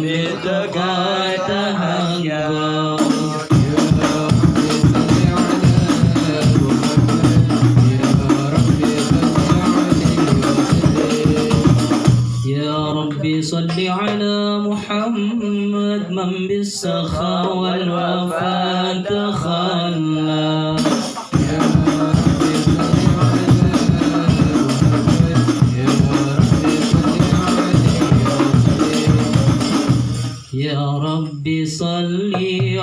berkataannya. صل على محمد من بالسخاء والوفاء تخلى. يا رب صل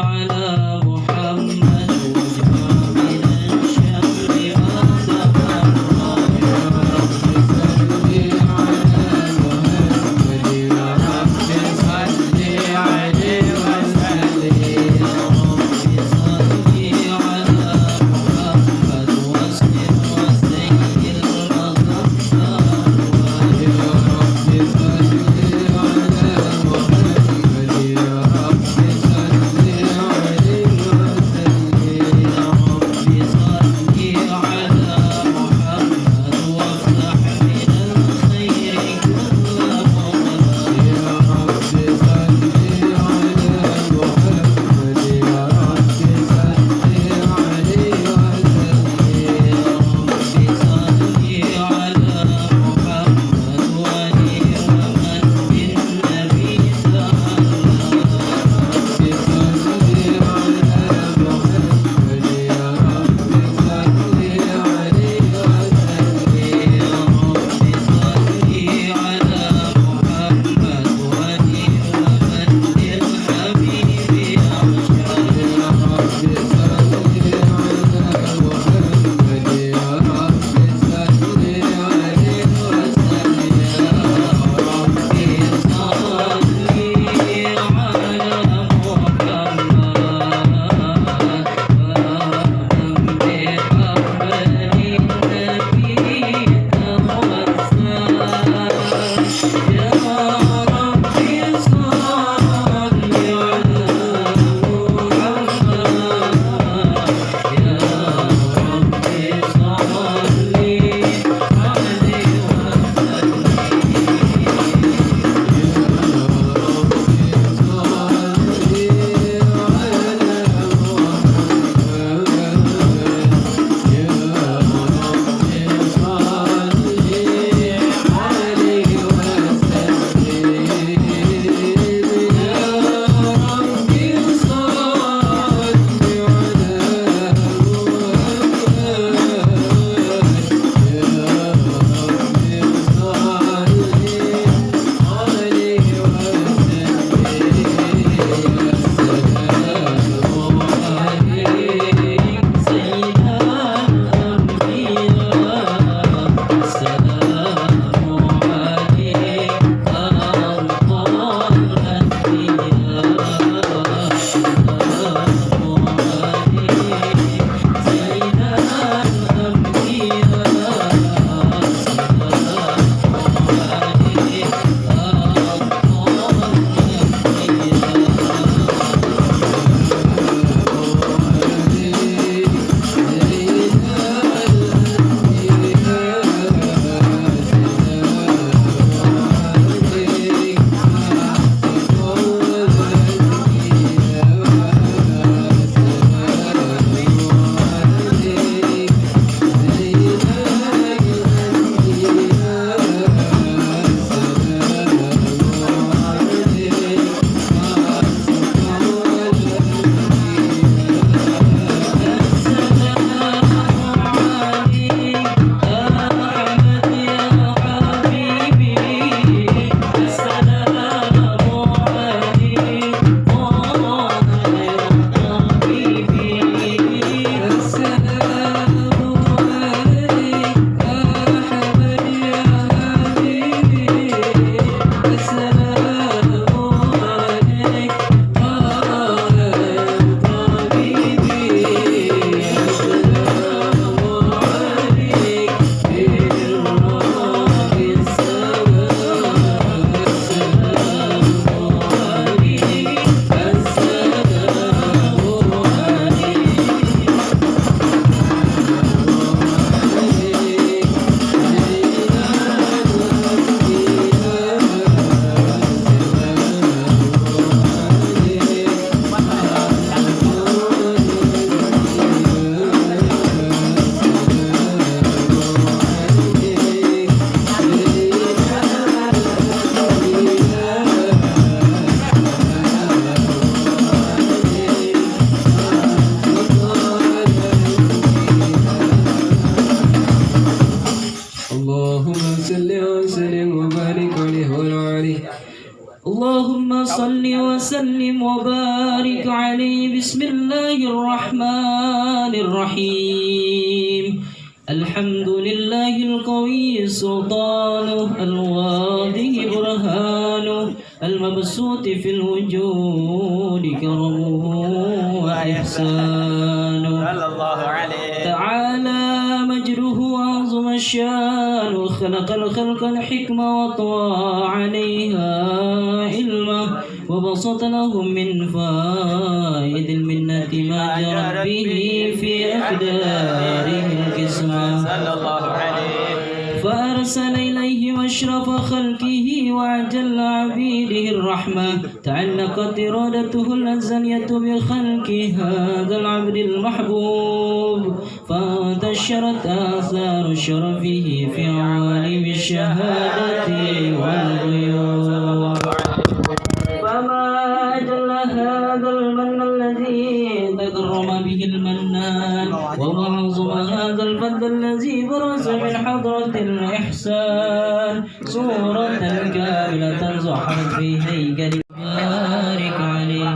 على محمد واجمع من الشر ما تفرق. وسلم وبارك عليه. بسم الله الرحمن الرحيم. الحمد لله القوي سلطانه، الواضح برهانه، المبسوط في الوجود كرمه وإحسانه. تعالى مجده وعظم الشان، خلق الخلق الحكمة وطوى عليها علمه، وبسط لهم من فائد المنة ما جرت به في أقداره القسمة. فأرسل إليه أشرف خلقه وأجل عبيده الرحمة. تعلقت إرادته الأزلية بخلق هذا العبد المحبوب، فانتشرت آثار شرفه في عوالم الشهادة والغيوب. فما أجل هذا المن الذي تكرم به المنان، وما أعظم هذا الفضل الذي برز من حضرة الإحسان. صورة كاملة ظهرت في هيكل بارك عليه.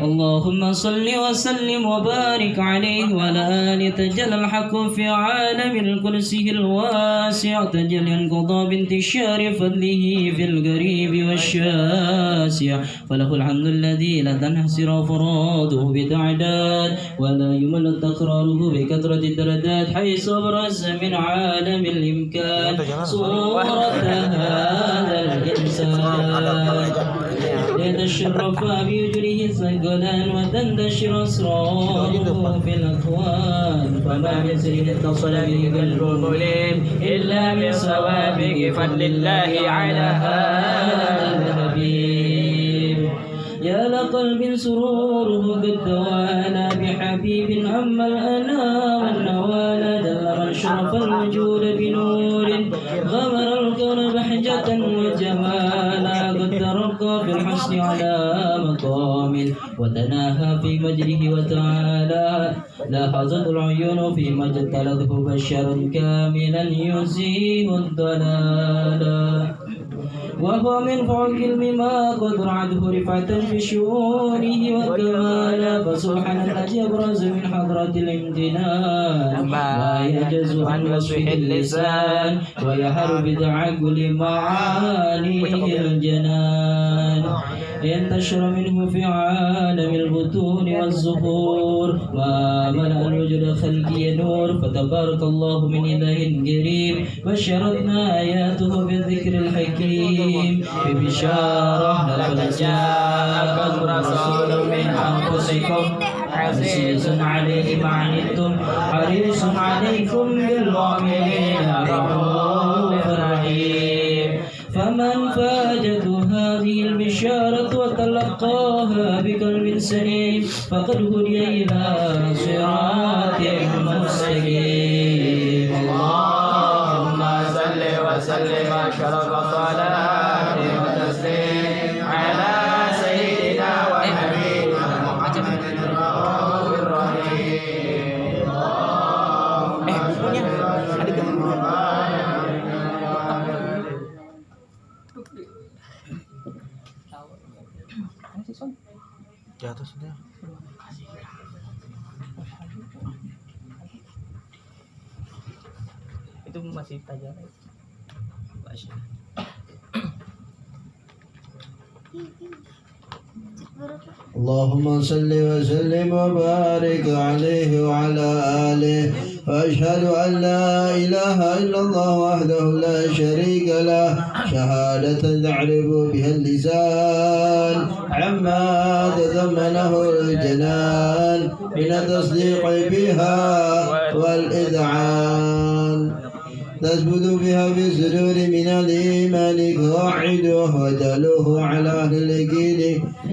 اللهم صل وسلم وبارك عليه وعلى آله. تجلى الحق في عالم الكرسي الواسع، تجلى انقضى بانتشار فضله في القريب والشاسع. فله الحمد الذي لا تنحصر أفراده بتعداد، ولا يمل تكراره بكثرة الدرجات، حيث أبرز من عالم الإمكان صورة هذا الإنسان. يتشرف بوجوده الثقلان، وتنتشر أسراره في الأكوان. فما من سر اتصل به قلب مليم إلا من سوابق فضل الله على هذا الحبيب. يا لقلب سروره قد توالى بحبيب أما الأنام والنوال. دل من شرف الوجود بنور غمر الكون بحجة وجمالا. قد ترقى في الحسن على مقام، وتناهى في مجده وتعالى. لاحظت العيون في مجد تلده بشر كاملا يزيل الضلالا. وهو من فوق علم ما قد رعده رفعة بشؤونه وكمالا. فسبحان الذي أبرز من حضرة الامتنان ما يجز عن وصفه اللسان، ويهر بتعقل معانيه الجنان. ينتشر منه في عالم البطون والزهور ما ملأ الوجود خلقي نور. فتبارك الله من إله كريم، بشرتنا آياته بالذكر الحكيم. ببشارة لقد جاءكم رسول من أنفسكم عزيز عليه ما عنتم حريص عليكم بالمؤمنين رؤوف رحيم. فمن فاجته هذه البشارة وتلقاها بقلب سليم، فقد هدي إلى صراط مستقيم. اللهم صل وسلم أشرف الصلاة وتسليم على سيدنا ونبينا محمد الرؤوف الرحيم. Di atas dia. Itu masih tajam. اللهم صل وسلم وبارك عليه وعلى آله. وأشهد أن لا إله إلا الله وحده لا شريك له، شهادة تعرف بها اللسان عما تضمنه الجنان من التصديق بها والإذعان. تثبت بها في الصدور من الإيمان قاعده، وتلوه على أهل اليقين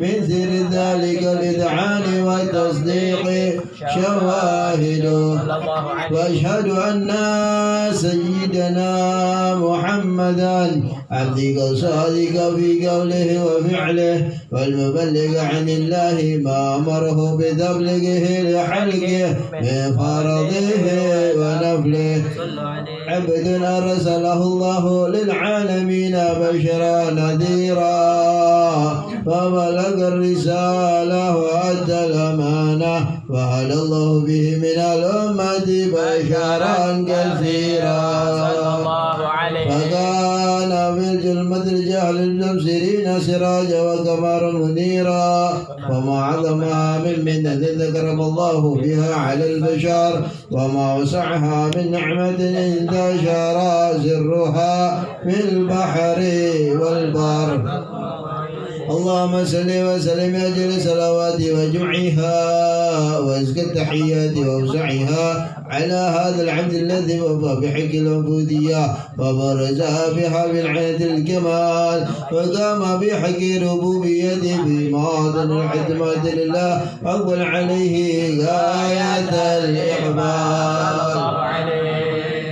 من سر ذلك الإذعان والتصديق شواهده. وأشهد أن سيدنا محمدا عبدك الصادق في قوله وفعله، والمبلغ عن الله ما أمره بتبليغه لحلقه من فرضه ونفله. عبد أرسله الله للعالمين بشرا نذيرا، فبلغ الرسالة وأدى الأمانة وهدى الله به من الأمة بشرا كثيرا فكان في الظلمة الجهل المبصرين سراجا وقمرا منيرا وما عظمها من منة ذكرم الله بها على البشر وما وسعها من نعمة انتشر سرها في البحر والبر اللهم صل وسلم أجل صلوات وجمعها وأزكى التحيات وأوسعها على هذا العبد الذي وفى بحق العبودية وبرزها بها بالعنة الكمال وقام بحق ربوبيته بمواطن العتمة لله أول عليه غاية الإقبال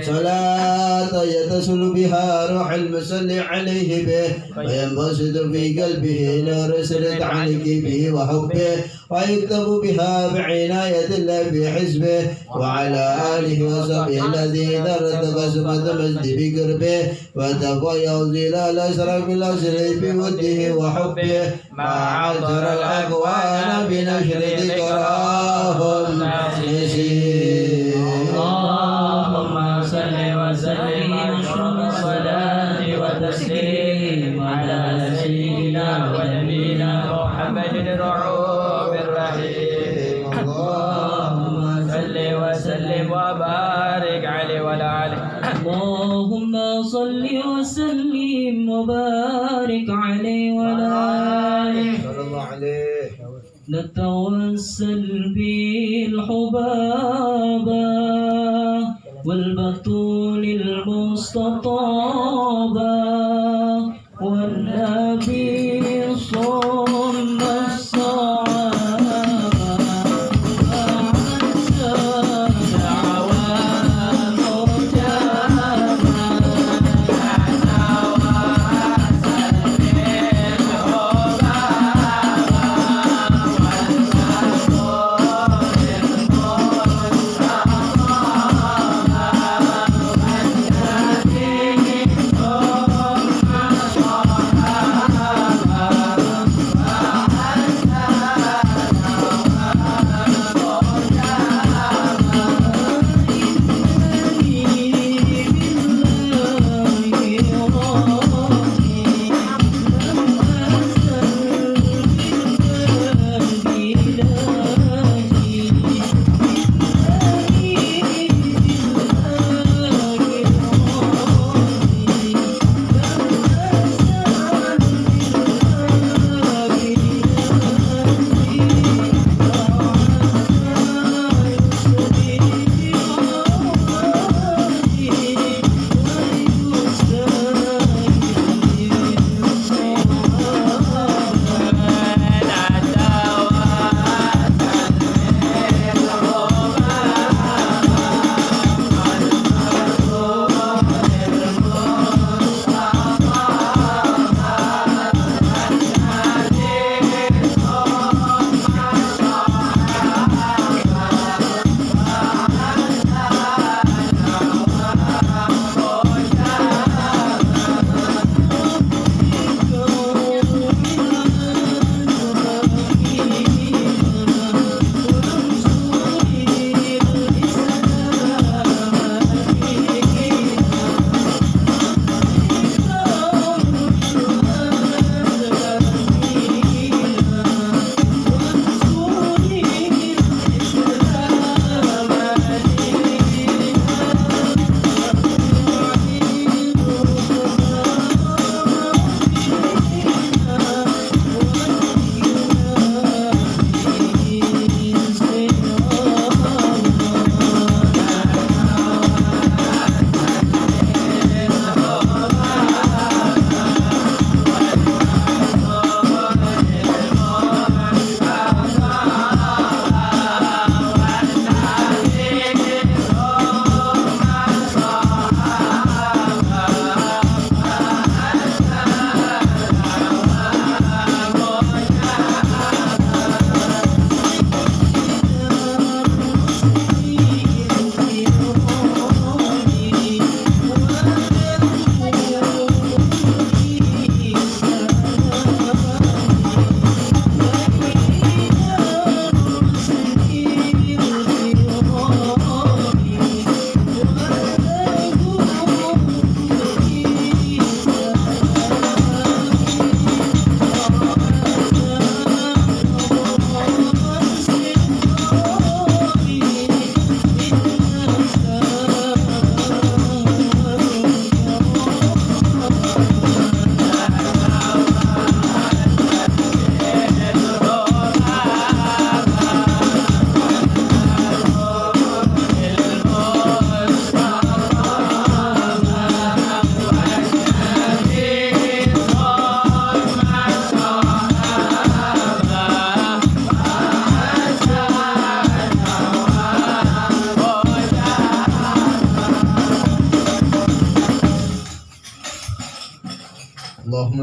صلاة يتصل بها روح المصلي عليه به وينبسط في قلبه نور سرت عليك به وحبه ويكتب بها بعناية الله في حزبه وعلى آله وصحبه الذين ارتقصمت مجد بقربه وتفيض ظلال أسرى في الأسر بوده وحبه مع عشر الأكوان بنشر ذكراهم نسير اللهم صل وسلم واشرف الصلاة وتسليم على سيدنا ونبينا محمد الرؤوف الرحيم اللهم صل وسلم وبارك عليه وعلى آله اللهم صل وسلم وبارك عليه وعلى آله صلى الله عليه نتوسل بالحبابة والبطول المستطابة والنبي صلى الصحابة وعسى دعوى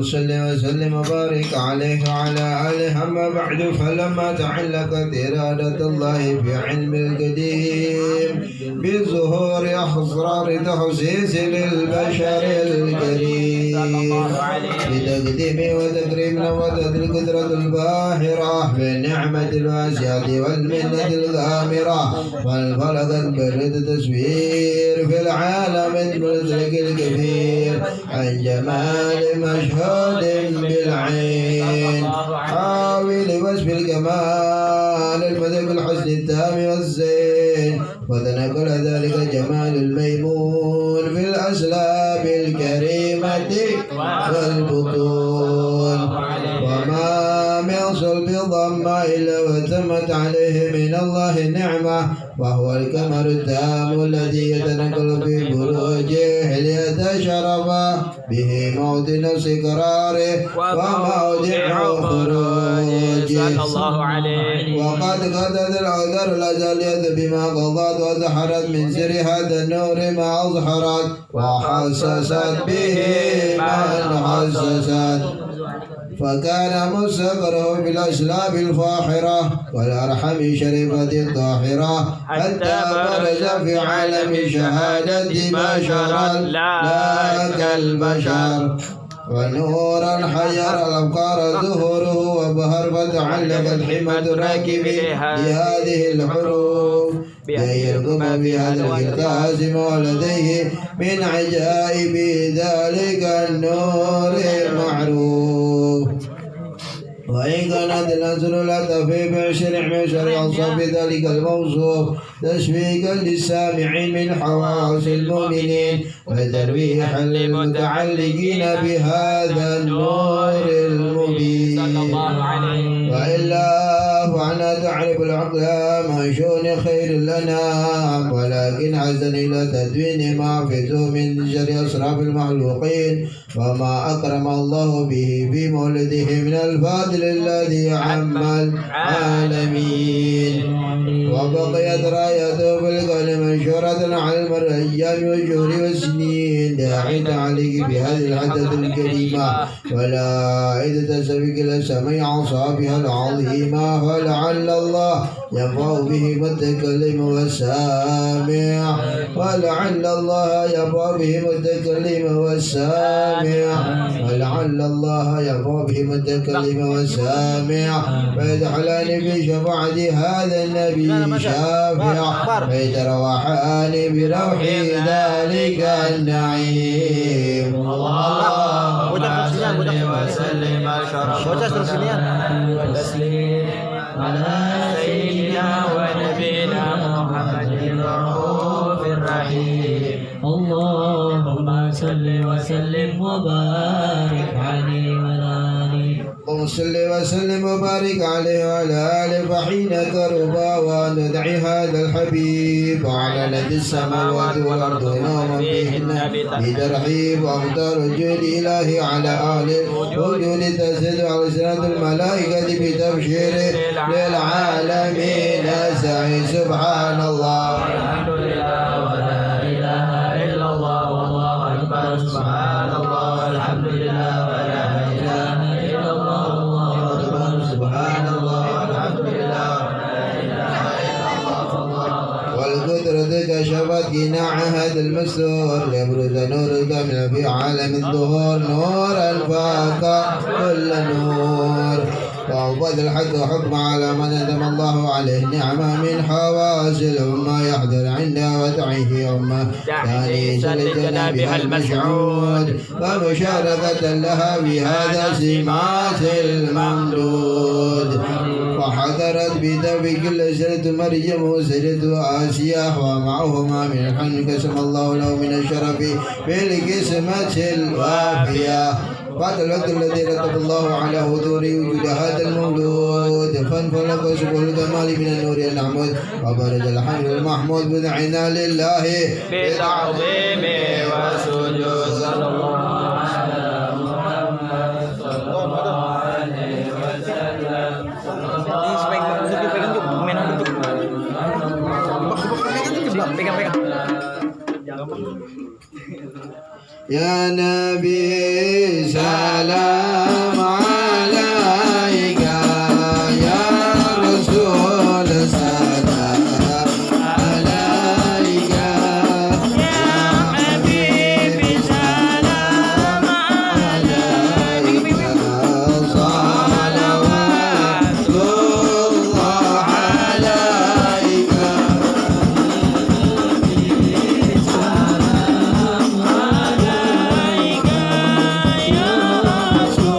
صل وسلم وبارك عليه وعلى آله. أما بعد، فلما تعلقت إرادة الله في علم القديم بظهور أسرار تخصيص للبشر الكريم بتقديم وتكريم نوتت القدرة الباهرة بالنعمة الواسعة والمنة الغامرة والفلقت بالتصوير في العالم المدرك الكبير عن جمال مشهود بالعين حاول وصف الكمال المدرك الحسن التام والزين وتنقل ذلك جمال الميمون في الأسلاب الكريمة والبطون وما من صلب ضم إلا وتمت عليه من الله النعمة وهو الكمال التام الذي يتنقل في بروجه ليتشرف به موطن استقراره وموضع خروجه وقد قدت الأقدار الأزلية بما قضت وزحرت من سر هذا النور ما أظهرت وحسست به من حسست فكان مستقره في الأسلاب الفاخرة والأرحم الشريفة الطاهرة حتى برز في عالم شهادة بشرا لا كالبشر ونورا حير الأفكار ظهوره وبهر فتعلقت حمة الراكب بهذه الحروف بأن يرقب بهذا الكاسم ولديه من عجائب ذلك النور المعروف وإن كانت الأنزل لا تفي بعشر أوصاف ذلك الموصوف تشويقا للسامعين من حواس المؤمنين وترويحا للمتعلقين بهذا النور المبين وإلا فأنا تعرف العقل من شؤون خير لنا ولكن حزن إلى تدوين ما حفظه من شر أسراف المخلوقين وما أكرم الله به في مولده من الفضل الذي عم العالمين وبقيت رايته في الكون منشورة على مر الأيام والشهور والسنين داعية عليك بهذه الحدث الكريمة ولا إذ تسبق إلى سميع أصحابها العظيمة ولعل الله ينفع به المتكلم والسامع ولعل الله ينفع به المتكلم والسامع ولعل الله ينفع به المتكلم والسامع فيدخلان في شفاعة هذا النبي شافع فيتروحان بروح ذلك النعيم اللهم صل وسلم وتسليم على سيدنا ونبينا محمد الرؤوف الرحيم اللهم صل وسلم وبارك عليه وعلى آله اللهم صل وسلم وبارك عليه وعلى آله فحين كربا وندعي هذا الحبيب وعلى لد السماوات والأرض ومن فيهن بترحيب وأمطار الجود إلهي على أهل الوجود تسد على سنة الملائكة بتبشير للعالمين سعي سبحان الله الحمد لله ولا إله إلا الله والله أكبر سبحان الله الحمد لله ولا إله إلا الله والله أكبر سبحان الله الحمد لله ولا إله إلا الله والله والقدرة كشفت قناع هذا المستور ليبرز نورك من في عالم الظهور نورا فاق كل نور وأوفد الحق حكم على من ندم الله عليه نعمة من حواس الأمة يحضر عندها وتعيه أمة تانيس لجنابها المسعود ومشاركة لها بهذا سمات الممدود وحضرت بدم كل سنة مريم وسنة آسيا ومعهما من الحن قسم الله له من الشرف بالقسمة الوافية بعد الوقت الذي رتب الله على حضور وجود هذا المولود فانفلق سبل الجمال من النور المحمود وبرز الحمد المحمود بدعنا لله بتعظيم وسجود صلى الله على محمد صلى الله عليه وسلم يا نبي سلام عليك يا رسول سلام عليك يا حبيبي سلام عليك صلوات الله عليك سلام عليك يا رسول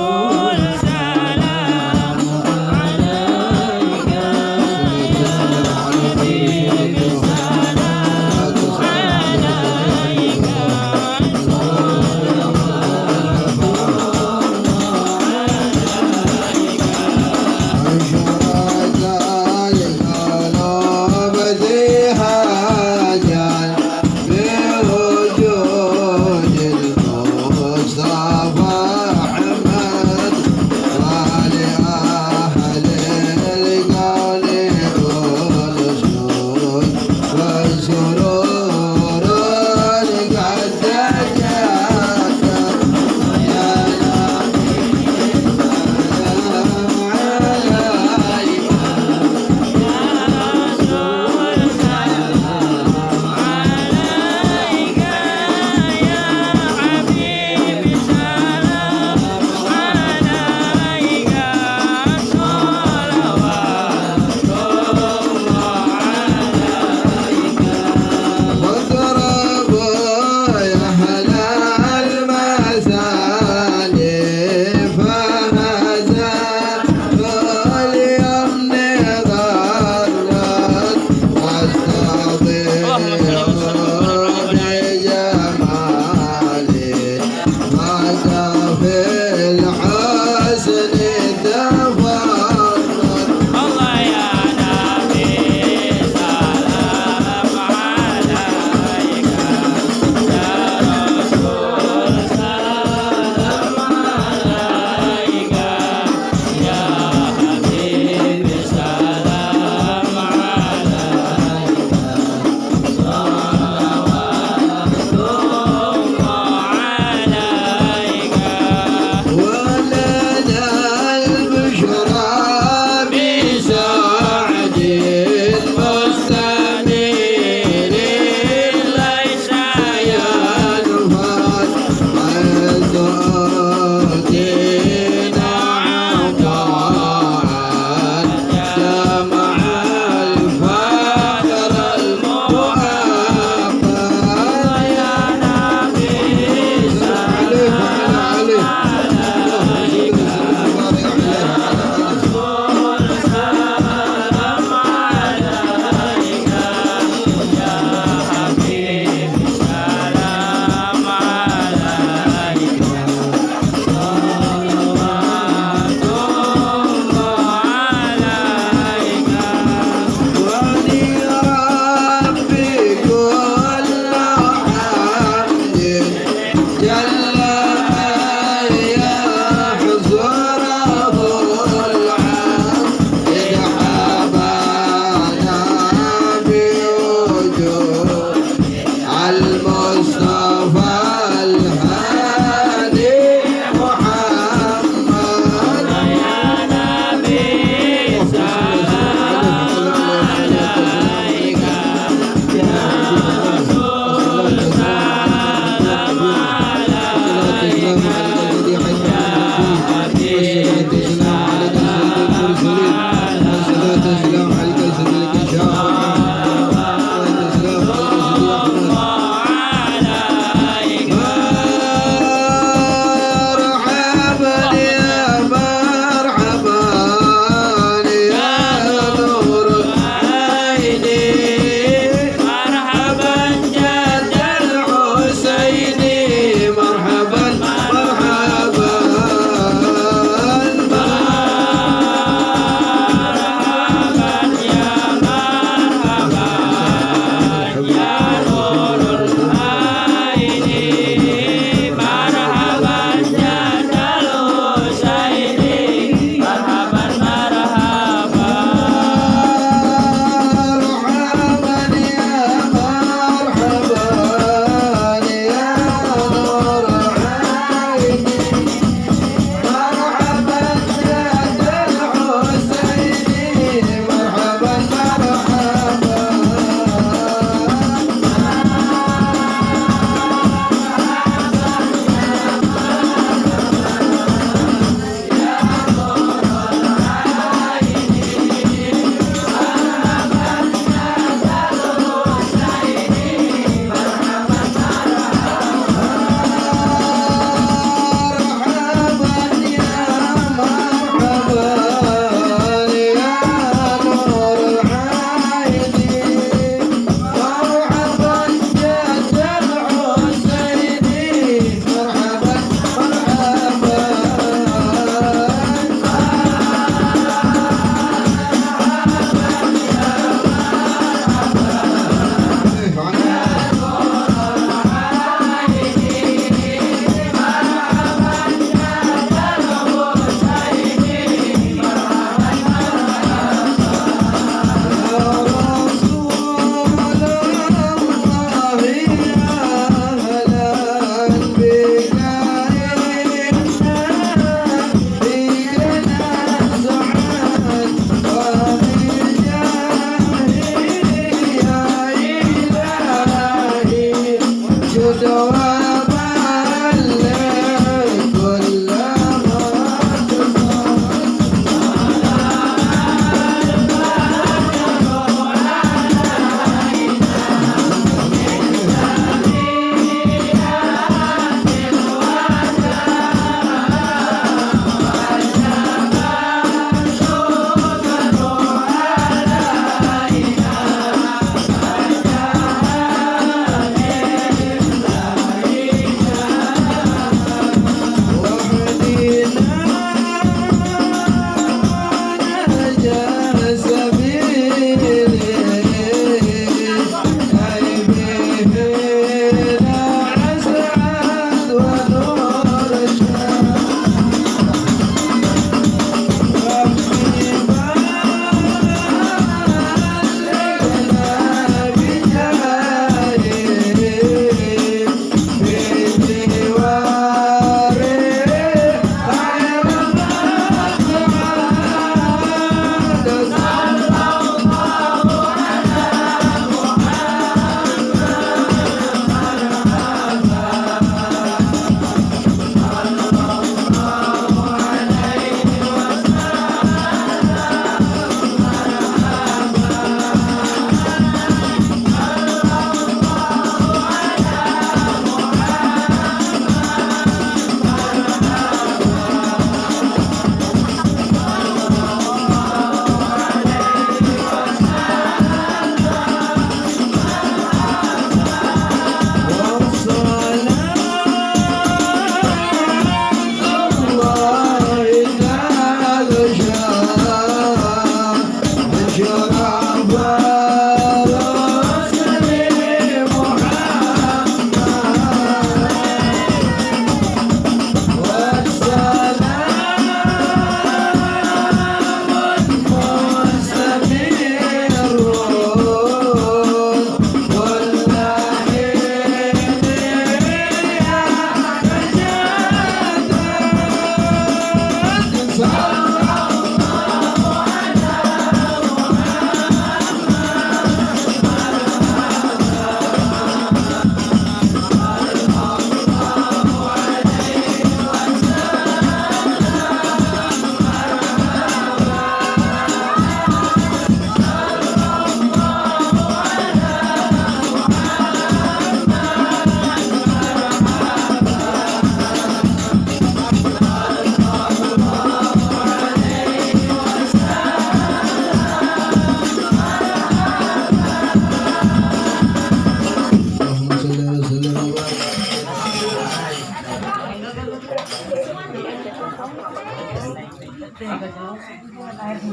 اللهم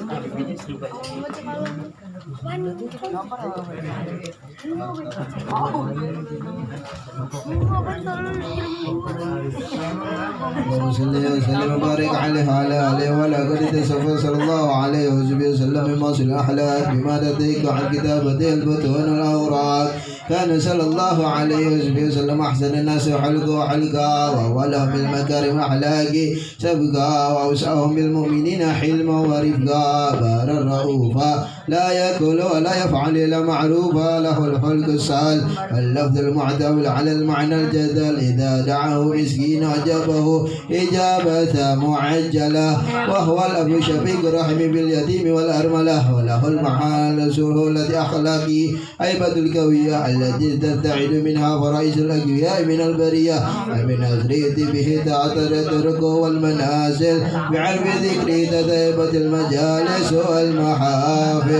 صل وسلم وبارك عليه وعلى اله وعلى كل صلى الله عليه وسلم مما صلح له بما لديك عن كتابته البطون والاوراق. كان صلى الله عليه وسلم احسن الناس حلقا واولهم بالمكارم اخلاقي سبقا واوسعهم بالمؤمنين حلما ورفقا بارا رؤوفا لا ياكل ولا يفعل الا معروفا له الخلق السهل اللفظ المعتمد على المعنى الجدل اذا دعاه مسكين اجابه اجابه معجله وهو الاب شفيق رحم باليتيم والارمله وله المحال سهوله اخلاقه هيبه الكويه التي تبتعد منها فرائس الاقوياء من البريه ومن أزريت به تعترض الركوع والمنازل بعرف ذكره تذهبة المجالس والمحافل.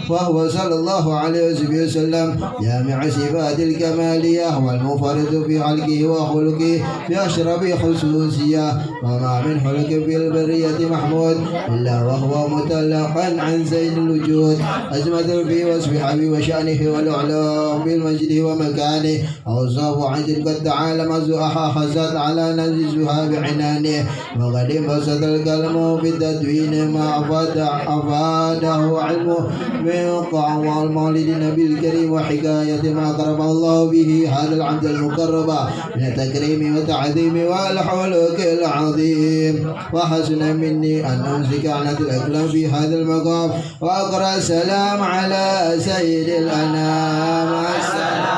وهو صلى الله عليه وسلم جامع صفات الكمالية والمفرد في خلقه وخلقه بأشرف خصوصية وما من خلق في البرية محمود إلا وهو متلقا عن زين الوجود أزمة في وصف حبيب وشأنه والإعلام بالمجد ومكانه أوصاف عجل قد تعالى مزوحا خزت على نززها بعنانه وقد انبسط الكلم بالتدوين ما أفاده علمه من قوى المولد النبي الكريم وحكاية ما قرب الله به هذا العبد المقرب من التكريم والتعظيم والحلوك العظيم. وحسن مني أن أمسك عنة الأكلام في هذا المقام وأقرأ السلام على سيد الأنام. السلام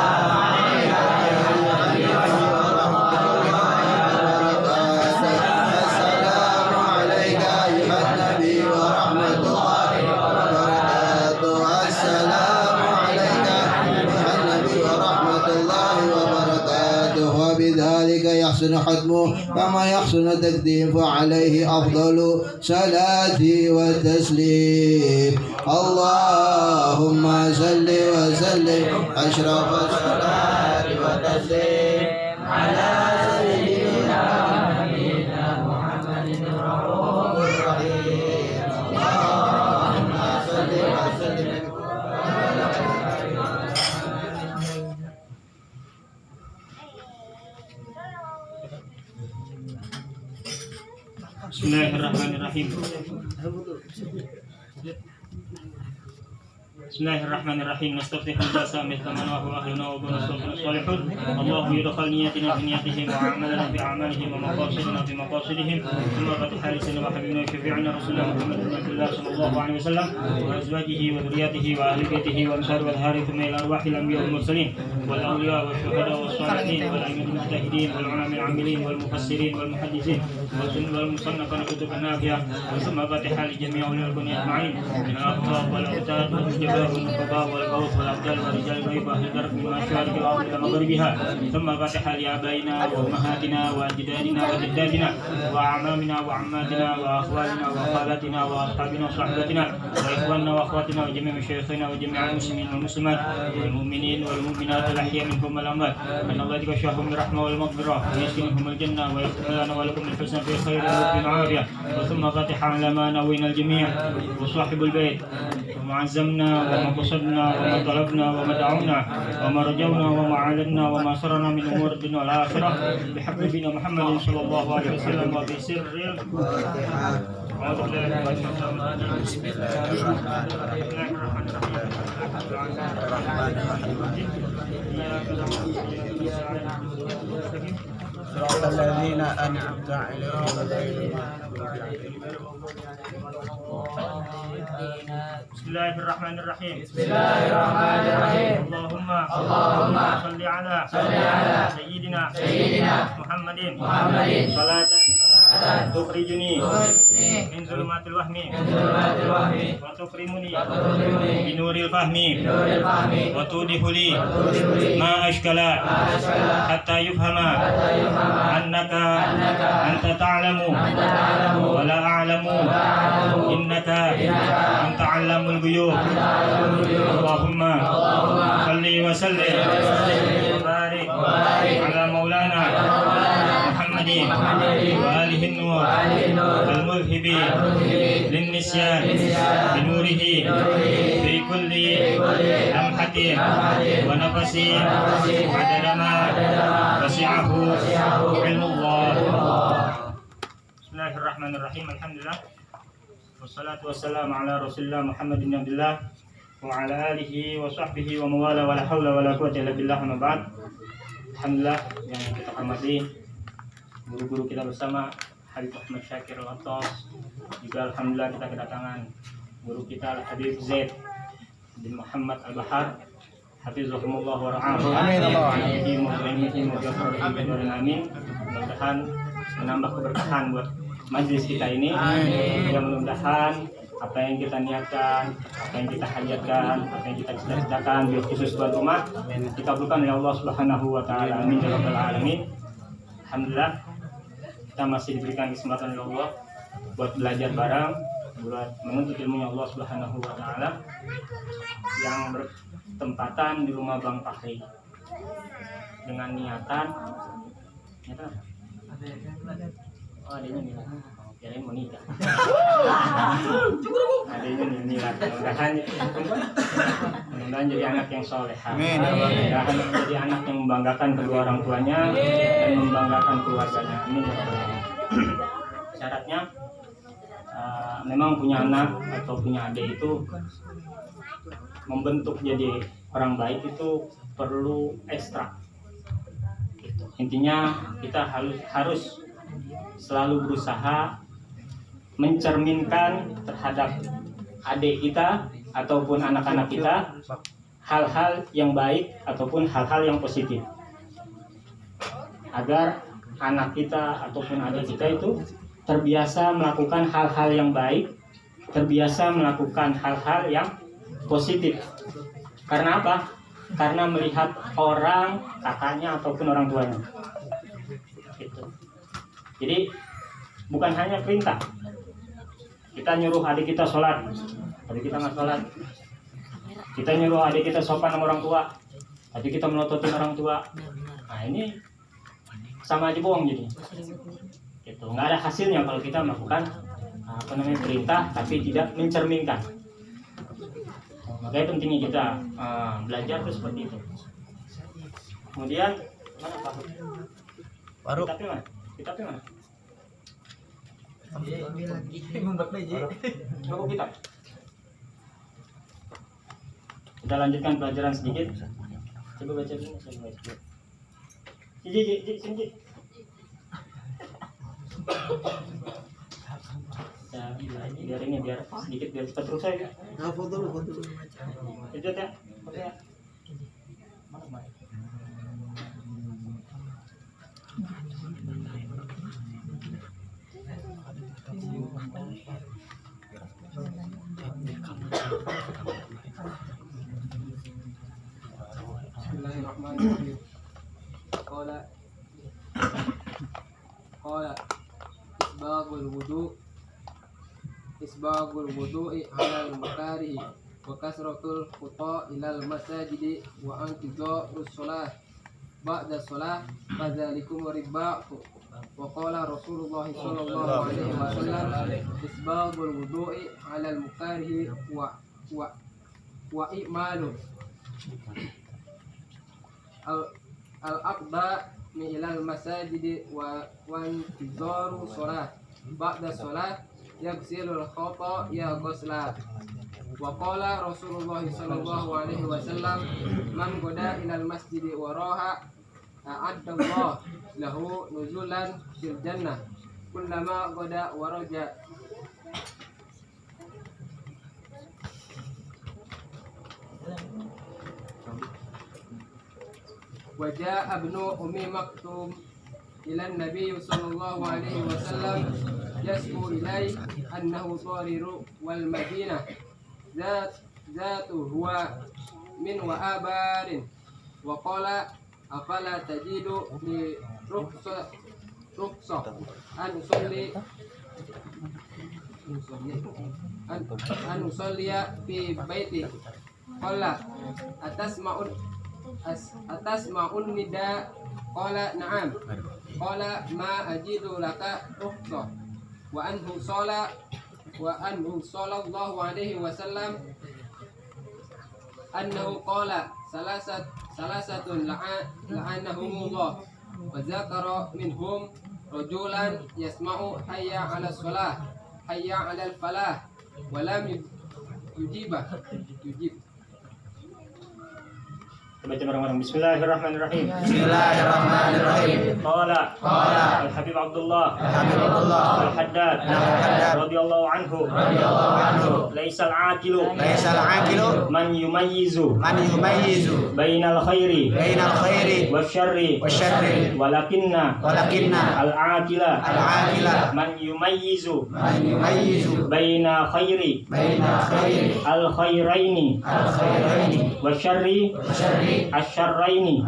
يحسن حتمه كما يحسن تقديم فعليه أفضل صلاة وتسليم. اللهم صل وسلم أشرف الصلاة وتسليم على سيدنا نبينا محمد الرؤوف الرحيم. اللهم صل وسلم. Bismillahirrahmanirrahim. Bismillahirrahmanirrahim. Nastaftihul basa mithman wa huwa ahluna wa bunus salihun. Allahu yudkhal niyatina fi niyatihim wa amalana fi amalihim wa maqasidina fi maqasidihim. Thumma fatiha li sayyidina wa habibina wa syafi'ina Rasulullah Muhammad sallallahu alaihi wasallam wa azwajihi wa dhurriyyatihi wa ahli baitihi wa ansar wal harith min al-arwahil anbiya wal mursalin wal awliya wa syuhada was salihin wal a'immatul mujtahidin wal ulama al-amilin wal mufassirin wal muhaddisin wal sunnah wal musannafin kutubun nafiyah. Thumma fatiha li jami'i ulil ajma'in min al-afdal wal awtad wal mujabbar والقضاء والغوث والأبدال ورجال الغيب وأهل الدرب من مشارق الأرض إلى مغربها. ثم فاتحة لآبائنا وأمهاتنا وأجدادنا وجداتنا وأعمامنا وعماتنا وأخوالنا وخالاتنا وأصحابنا وصحباتنا وإخواننا وأخواتنا وجميع مشايخنا وجميع المسلمين والمسلمات والمؤمنين والمؤمنات الأحياء منهم والأموات أن الله يغشاهم بالرحمة والمغفرة ويسكنهم الجنة ويغفر لنا ولكم الحسنى في خير وعافية. وثم فاتحة على ما نوينا الجميع وصاحب البيت وما عزمنا وما قصدنا وما طلبنا وما دعونا وما رجونا وما عالجنا وما سرنا من امور الدنيا والاخره بحق نبينا محمد صلى الله عليه وسلم وفي سر أعوذ بالله من الشيطان الرجيم. بسم الله الرحمن الرحيم. صراط الذين أنعمت عليهم غير بسم الله الرحمن الرحيم. بسم الله الرحمن الرحيم. اللهم صل على سيدنا محمد صلاة تخرجني من ظلمات الوهم وتكرمني بنور الفهم وتوضح لي ما أشكل حتى يفهم أنك أنت تعلم ولا أعلم إنك أنت علام الغيوب. اللهم صل وسلم وبارك على مولانا محمد وآله النور المذهب للنسيان بنوره في كل لمحة ونفس عدد ما وسعه علم الله. بسم الله الرحمن الرحيم. الحمد لله والصلاة والسلام على رسول الله محمد بن عبد الله وعلى آله وصحبه ومواله ولا حول ولا قوة إلا بالله. Amma ba'd. Alhamdulillah yang kita hormati guru-guru kita bersama Habib Ahmad Syakir Al-Attas. Juga alhamdulillah kita kedatangan guru kita Habib Zaid bin Muhammad Al-Bahar. Hafizahumullah wa ra'ahu. Amin. Mudah-mudahan menambah keberkahan buat majlis kita ini. Mudah-mudahan apa yang kita niatkan, apa yang kita hajatkan, apa yang kita cita-citakan biar khusus buat umat dikabulkan oleh Allah Subhanahu wa taala. Amin ya rabbal alamin. Alhamdulillah kita masih diberikan kesempatan oleh Allah buat belajar bareng, buat menuntut ilmunya Allah Subhanahu wa taala yang bertempatan di rumah Bang Fahri dengan niatan adanya nih. Kirain mau nikah. Adanya nilai. Mudah-mudahan jadi anak yang soleh. Mudah-mudahan jadi anak yang membanggakan kedua orang tuanya dan membanggakan keluarganya. Amin. Syaratnya memang punya anak atau punya adik itu membentuk jadi orang baik itu perlu ekstra. Intinya kita harus selalu berusaha mencerminkan terhadap adik kita ataupun anak-anak kita hal-hal yang baik ataupun hal-hal yang positif, agar anak kita ataupun adik kita itu terbiasa melakukan hal-hal yang baik, terbiasa melakukan hal-hal yang positif. Karena apa? Karena melihat orang kakaknya ataupun orang tuanya. Gitu. Jadi bukan hanya perintah. Kita nyuruh adik kita sholat, adik kita nggak sholat. Kita nyuruh adik kita sopan sama orang tua, adik kita melototin orang tua. Nah ini sama aja bohong jadi. Gitu. Nggak ada hasilnya kalau kita melakukan perintah tapi tidak mencerminkan. Makanya pentingnya kita belajar itu seperti itu. Kemudian mana Pak? Kitabnya mana? Kitabnya mana? Kitab. Kita lanjutkan pelajaran sedikit. Coba baca dulu, saya baca. Sini. Ya, biar ini biar sedikit biar cepat terus saya. Nah, foto dulu. Itu ya. Mana? Bismillahirrahmanirrahim. Qala isbagul wudu'i 'ala al-makarih wa kasratul khuta ila al-masajid wa antizarus shalah ba'da shalah fadzalikum ribba'u. Wa qala Rasulullah sallallahu alaihi wasallam isbagul wudu'i 'ala al-makarih wa i'malu al-aqda min ilal masajid wa intizaru shalah ba'da shalah yaghsilul khata ya ghusla. Wa qala Rasulullah sallallahu alaihi wasallam man qada ilal masjid wa raha a'adda Allah lahu nuzulan fil jannah kullama qada wa raja. Wajah abnu Ummi Maktum ilan Nabi sallallahu alaihi wasallam yasku ilai annahu tariru wal Madinah zatu huwa min wa abarin wa qala afala tajidu li rukhsah an usalliya fi baiti qala atasma'un nida qala na'am qala ma ajidu laka rukhsah wa anhu sallallahu alaihi wasallam annahu qala salasatun la'anahumullah wa zakara minhum rajulan yasma'u hayya 'ala shalah hayya 'alal falah wa lam yujib. Baca bareng-bareng. Bismillahirrahmanirrahim. Bismillahirrahmanirrahim. Qala Al-Habib Abdullah Al-Haddad radhiyallahu anhu laisal aqilu man yumayyizu bainal khairi wasyarri walakinna al-aqila man yumayyizu baina khairi al-khairaini wasyarri asyarraini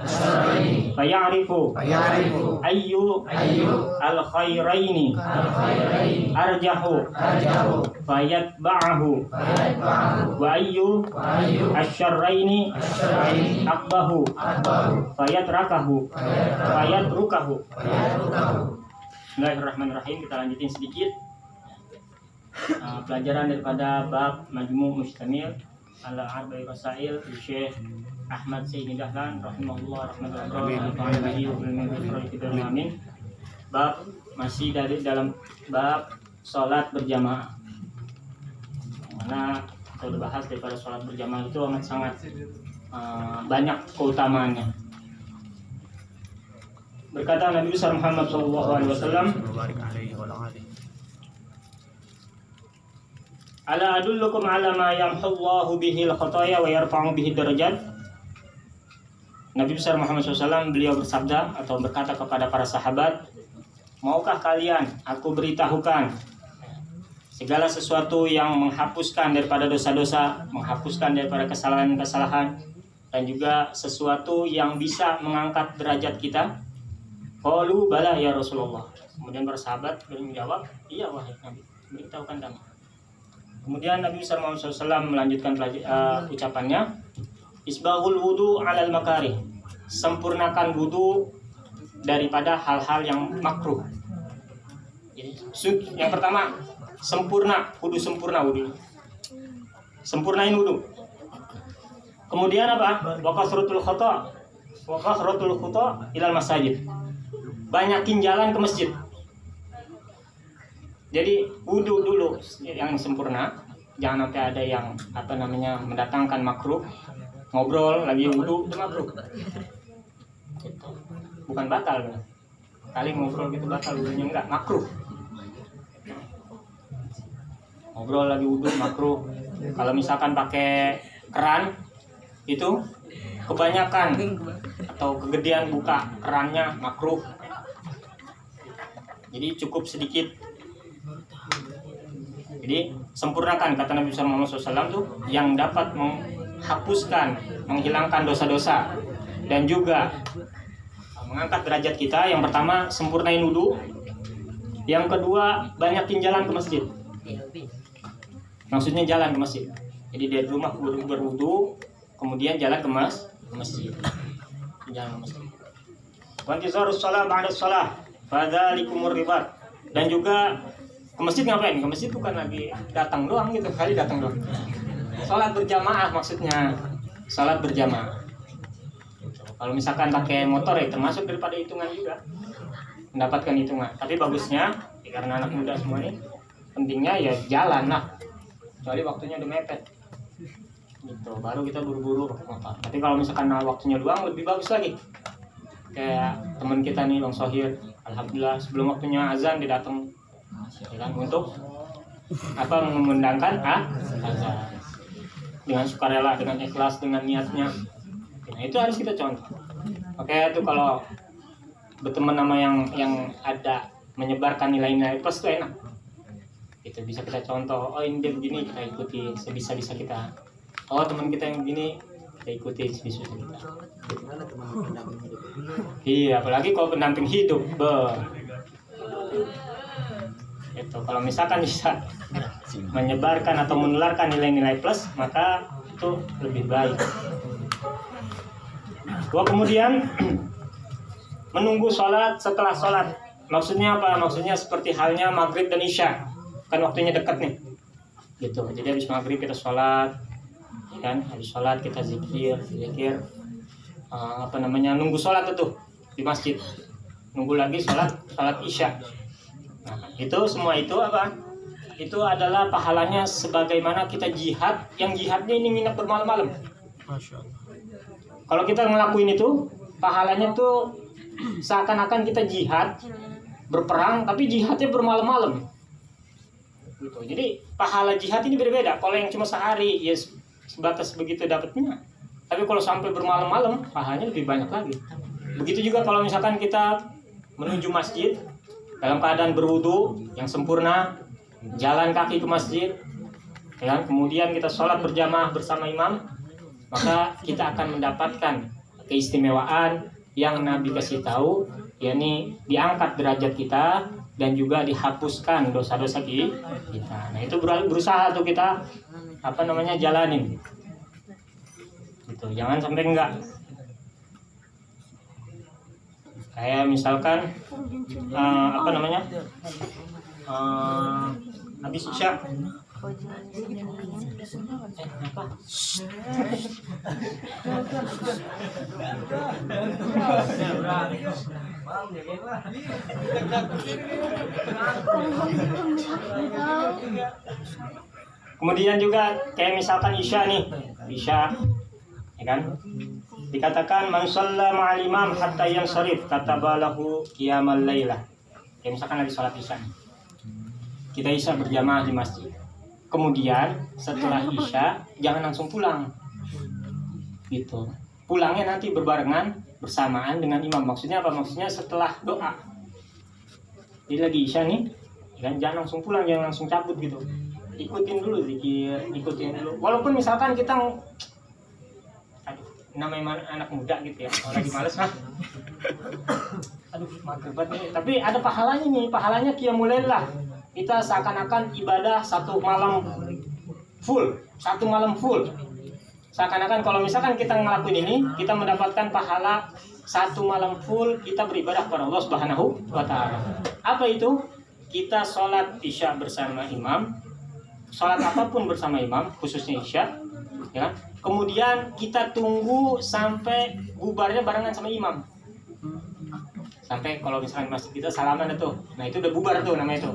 fayarifu ayyu al-khairaini arjahu fayatba'ahu wa ayyu asyarraini akbahu fayatrukahu. Bismillahirrahmanirrahim. Kita lanjutin sedikit pelajaran daripada bab Majmu' Mustamil ala Arba'i Rasail Syekh Ahmad Sayyid Dahlan rahimahullah rahmatullahi. Bab masih dalam bab sholat berjamaah. Mana kita udah bahas daripada sholat berjamaah itu sangat banyak keutamaannya. Berkata Nabi besar Muhammad SAW, ala adullukum ala ma yamhullahu bihil khataya wa yarfa'u bihi darajat. Nabi besar Muhammad SAW beliau bersabda atau berkata kepada para sahabat, maukah kalian aku beritahukan segala sesuatu yang menghapuskan daripada dosa-dosa, menghapuskan daripada kesalahan-kesalahan, dan juga sesuatu yang bisa mengangkat derajat kita? Qalu bala ya Rasulullah. Kemudian para sahabat menjawab, iya wahai Nabi, beritahukan kami. Kemudian Nabi Muhammad SAW melanjutkan ucapannya, isbaghul wudu alal makarih, sempurnakan wudu daripada hal-hal yang makruh. Jadi, yang pertama, wudu sempurnain wudu. Kemudian apa? Wa kasratul khata ilal masajid, banyakin jalan ke masjid. Jadi wudu dulu yang sempurna, jangan sampai ada yang mendatangkan makruh. Ngobrol lagi wudu itu makruh. Bukan batal, kali ngobrol gitu batal, wudunya enggak, makruh. Ngobrol lagi wudu makruh. Kalau misalkan pakai keran itu kebanyakan atau kegedean buka kerannya makruh. Jadi cukup sedikit. Jadi sempurnakan, kata Nabi Muhammad SAW tuh yang dapat menghapuskan, menghilangkan dosa-dosa dan juga mengangkat derajat kita. Yang pertama sempurnain wudu, yang kedua banyakin jalan ke masjid. Maksudnya jalan ke masjid. Jadi dari rumah berwudu, kemudian jalan ke masjid. Jalan ke masjid. Wa intizarus shalah ba'da shalah, fadzalikumur ribat. Dan juga ke masjid ngapain? Ke masjid bukan lagi datang doang gitu, kali datang doang. Salat berjamaah maksudnya. Salat berjamaah. Kalau misalkan pakai motor ya termasuk daripada hitungan juga. Mendapatkan hitungan. Tapi bagusnya ya, karena anak muda semua ini pentingnya ya jalan lah. Kecuali waktunya udah mepet. Gitu, baru kita buru-buru pakai motor. Tapi kalau misalkan waktunya luang lebih bagus lagi. Kayak teman kita nih Bang Sohir, alhamdulillah sebelum waktunya azan dia datang untuk mengundangkan azan dengan sukarela, dengan ikhlas, dengan niatnya. Nah, itu harus kita contoh. Oke, itu kalau berteman sama yang ada menyebarkan nilai-nilai plus itu enak. Itu bisa kita contoh. Oh ini dia begini, kita ikuti sebisa-bisa kita. Oh teman kita yang begini, kita ikuti sebisa-bisa kita. Iya, apalagi kalau pendamping hidup. Itu kalau misalkan bisa menyebarkan atau menularkan nilai-nilai plus, maka itu lebih baik. Kemudian menunggu sholat setelah sholat. Maksudnya apa? Maksudnya seperti halnya maghrib dan isya, kan waktunya dekat nih gitu. Jadi habis maghrib kita sholat, ya kan, habis sholat kita zikir nunggu sholat itu di masjid, nunggu lagi sholat isya. Nah, itu semua itu apa? Itu adalah pahalanya sebagaimana kita jihad, yang jihadnya ini minat bermalam-malam. Masya Allah. Kalau kita ngelakuin itu, pahalanya tuh seakan-akan kita jihad, berperang, tapi jihadnya bermalam-malam. Gitu. Jadi pahala jihad ini berbeda. Kalau yang cuma sehari, ya sebatas begitu dapatnya. Tapi kalau sampai bermalam-malam, pahalanya lebih banyak lagi. Begitu juga kalau misalkan kita menuju masjid dalam keadaan berwudu yang sempurna, jalan kaki ke masjid, ya, kemudian kita sholat berjamaah bersama imam, maka kita akan mendapatkan keistimewaan yang Nabi kasih tahu, yakni diangkat derajat kita dan juga dihapuskan dosa-dosa kita. Nah, itu berusaha tuh kita jalanin. Gitu. Jangan sampai enggak. Kayak misalkan habis isya. Kemudian juga kayak misalkan isya nih, ya kan? Dikatakan man shalla ma'al imam hatta yansharif katabalahu qiyamal lailah. Kayak misalkan lagi sholat isya. Kita isya berjamaah di masjid. Kemudian setelah isya jangan langsung pulang. Gitu. Pulangnya nanti berbarengan bersamaan dengan imam. Maksudnya apa? Maksudnya setelah doa. Jadi lagi isya nih, kan jangan langsung pulang, jangan langsung cabut gitu. Ikutin dulu zikir, ikutin dulu. Walaupun misalkan kita namanya anak muda gitu ya, kalau lagi males mager banget nih. Tapi ada pahalanya nih, pahalanya qiyamul lail lah. Kita seakan-akan ibadah satu malam full. Seakan-akan kalau misalkan kita ngelakuin ini, kita mendapatkan pahala satu malam full kita beribadah kepada Allah Subhanahu wa Ta'ala. Apa itu? Kita sholat isya bersama imam, sholat apapun bersama imam, khususnya isya, ya. Kemudian kita tunggu sampai bubarnya barengan sama imam. Sampai kalau misalkan masjid kita salaman itu, nah itu udah bubar tuh namanya itu.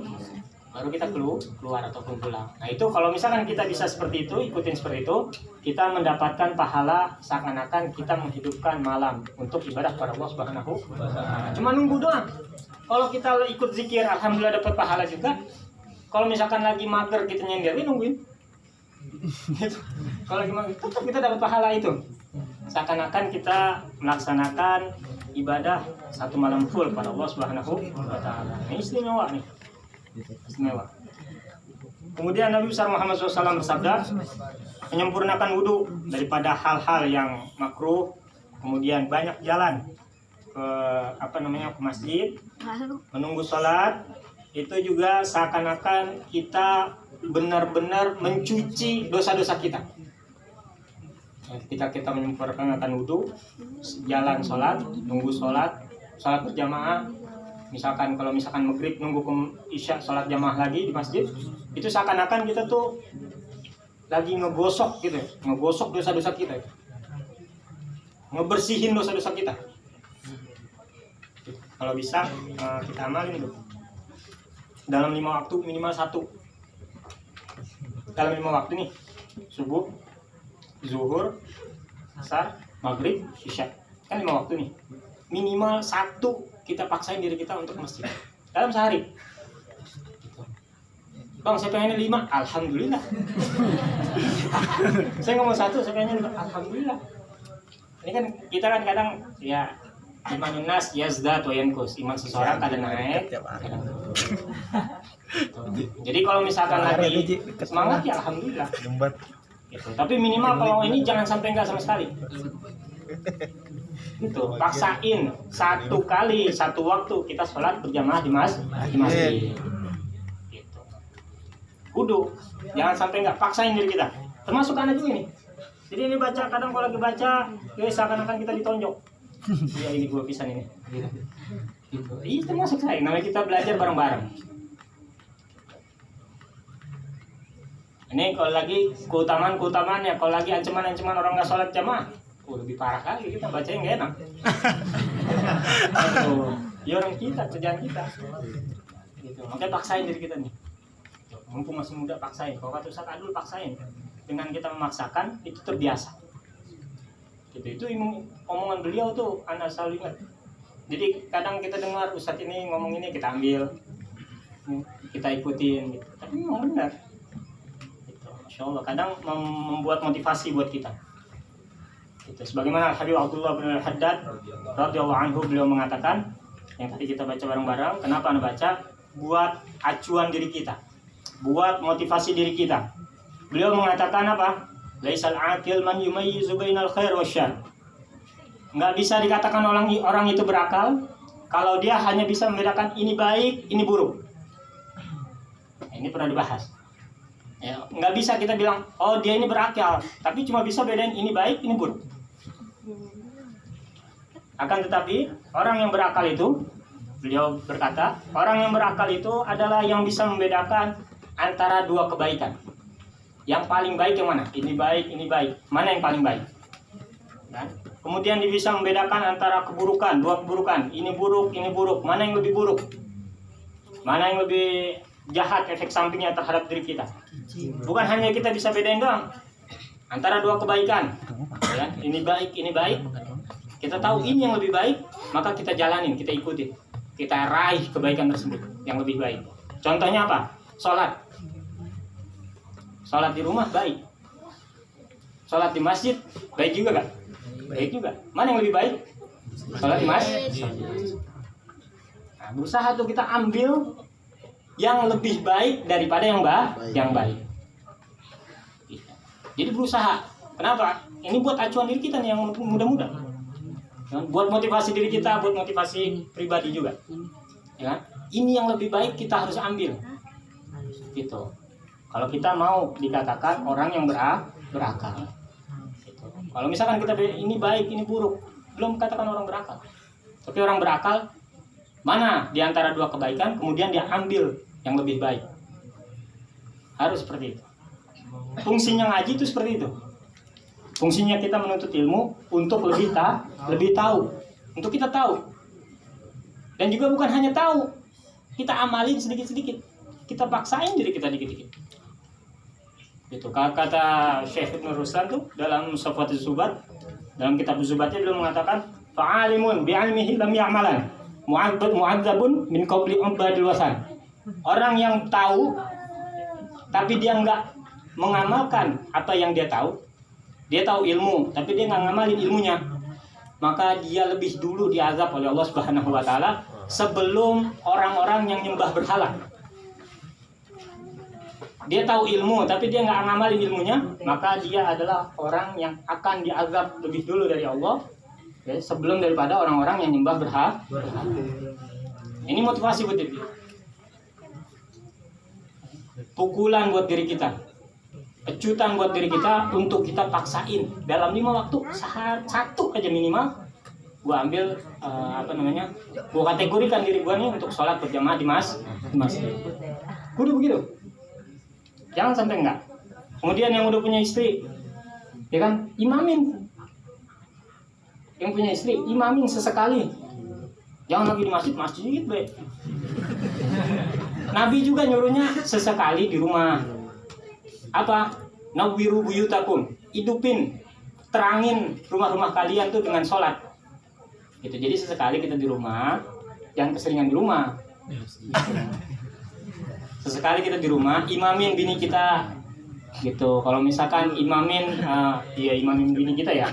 Baru kita keluar ataupun pulang. Nah itu kalau misalkan kita bisa seperti itu, ikutin seperti itu, kita mendapatkan pahala seakan-akan kita menghidupkan malam untuk ibadah kepada Allah Subhanahu wa Ta'ala. Cuma nunggu doang. Kalau kita ikut zikir, alhamdulillah dapat pahala juga. Kalau misalkan lagi mager kita nyender, nungguin. Gitu. Kalau lagi mager, tetap kita dapat pahala itu. Seakan-akan kita melaksanakan ibadah satu malam full pada Allah Subhanahu wa Ta'ala. Ini istimewa nih. Istimewa. Kemudian Nabi besar Muhammad SAW bersabda, menyempurnakan wudhu daripada hal-hal yang makruh. Kemudian banyak jalan ke ke masjid, menunggu sholat, itu juga seakan-akan kita benar-benar mencuci dosa-dosa kita. Ketika kita menyempurnakan wudhu, jalan sholat, nunggu sholat berjamaah. Misalkan kalau misalkan maghrib nunggu isya sholat jamaah lagi di masjid, itu seakan-akan kita tuh lagi ngegosok gitu, ngegosok dosa-dosa kita, ngebersihin dosa-dosa kita. Kalau bisa kita amalin itu dalam 5 waktu minimal 1. Dalam 5 waktu nih, subuh, zuhur, asar, maghrib, isya, kan 5 waktu nih. Minimal 1 kita paksain diri kita untuk masjid dalam sehari. Bang, saya pengennya 5, alhamdulillah. Saya ngomong 1, saya pengennya 5, alhamdulillah. Ini kan kita kan kadang ya imanun nas yazdat wa yanqus, iman seseorang kadang naik, kadang turun. Jadi kalau misalkan lagi semangat ya alhamdulillah. Gitu. Tapi minimal kalau ini jangan sampai enggak sama sekali. Itu paksain 1 kali 1 waktu kita sholat berjamaah di masjid. Gitu. Kudu jangan sampai enggak, paksain diri kita. Termasuk anak juga nih. Jadi ini baca, kadang kalau lagi baca, ya seakan-akan kita ditonjok. Ya ini gua pisan ini. Gitu. Itu masuk saya. Namanya kita belajar bareng-bareng. Ini kalau lagi keutamaannya, kalau lagi ancaman orang nggak sholat jamaah, lebih parah kali kita bacanya nggak enak. Ya orang kita, kerjaan kita. Gitu. Makanya paksain diri kita nih. Mumpung masih muda paksain. Kalau kata Ustaz Adul paksain. Dengan kita memaksakan itu terbiasa. Gitu. Itu omongan beliau tuh anak selalu ingat. Jadi kadang kita dengar Ustaz ini ngomong ini kita ambil, kita ikutin. Gitu. Tapi memang benar. Insya Allah kadang membuat motivasi buat kita. Gitu. Sebagaimana Habib Abdullah bin Al-Haddad radhiyallahu anhu beliau mengatakan yang tadi kita baca bareng-bareng. Kenapa Anda baca? Buat acuan diri kita, buat motivasi diri kita. Beliau mengatakan apa? Laisal aqil man yumayyizu bainal khair wasyarr. Nggak bisa dikatakan orang itu berakal kalau dia hanya bisa membedakan ini baik, ini buruk. Ini pernah dibahas. Ya, nggak bisa kita bilang, oh dia ini berakal, tapi cuma bisa bedain ini baik, ini buruk. Akan tetapi, orang yang berakal itu, beliau berkata, orang yang berakal itu adalah yang bisa membedakan antara dua kebaikan. Yang paling baik yang mana? Ini baik, ini baik. Mana yang paling baik? Nah, kemudian dia bisa membedakan antara keburukan, dua keburukan. Ini buruk, ini buruk. Mana yang lebih buruk? Mana yang lebih jahat efek sampingnya terhadap diri kita? Bukan hanya kita bisa bedain doang antara dua kebaikan, ya, ini baik, ini baik. Kita tahu ini yang lebih baik, maka kita jalanin, kita ikutin, kita raih kebaikan tersebut yang lebih baik. Contohnya apa? Sholat di rumah baik, sholat di masjid baik juga gak? Baik juga. Mana yang lebih baik? Sholat di masjid. Nah, berusaha tuh kita ambil yang lebih baik daripada yang baik. Jadi berusaha. Kenapa? Ini buat acuan diri kita nih yang muda-muda. Buat motivasi diri kita, buat motivasi pribadi juga. Ya, ini yang lebih baik kita harus ambil. Gitu. Kalau kita mau dikatakan orang yang berakal. Gitu. Kalau misalkan kita ini baik, ini buruk, belum katakan orang berakal. Tapi orang berakal mana di antara dua kebaikan, kemudian dia ambil yang lebih baik. Harus seperti itu. Fungsinya ngaji itu seperti itu. Fungsinya kita menuntut ilmu untuk lebih tahu. Untuk kita tahu. Dan juga bukan hanya tahu. Kita amalin sedikit-sedikit. Kita paksain diri kita dikit-dikit. Itu kata Syekh Ibn Ruslan tuh dalam Safatul Zubat, dalam kitab Zubatnya beliau mengatakan fa'alimun bi'ilmihi lam ya'malan mu'adzabun min qabli ubadil wasan. Orang yang tahu tapi dia enggak mengamalkan apa yang dia tahu. Dia tahu ilmu tapi dia enggak ngamalin ilmunya. Maka dia lebih dulu diazab oleh Allah Subhanahu wa taala sebelum orang-orang yang nyembah berhala. Dia tahu ilmu tapi dia enggak ngamalin ilmunya, maka dia adalah orang yang akan diazab lebih dulu dari Allah, ya, sebelum daripada orang-orang yang nyembah berhala. Ini motivasi buat diri. Pukulan buat diri kita, pecutan buat diri kita untuk kita paksain dalam 5 waktu satu aja minimal. Gua ambil gua kategorikan diri gua nih untuk sholat berjamaah di masjid. Kudu begitu, jangan sampai enggak. Kemudian yang udah punya istri, ya kan, imamin. Yang punya istri, imamin sesekali. Jangan lagi di masjid baik. Nabi juga nyuruhnya sesekali di rumah. Apa? Nawwiru buyutakum. Hidupin, terangin rumah-rumah kalian tuh dengan sholat. Gitu. Jadi sesekali kita di rumah, jangan keseringan di rumah. Sesekali kita di rumah, imamin bini kita. Gitu. Kalau misalkan imamin bini kita ya.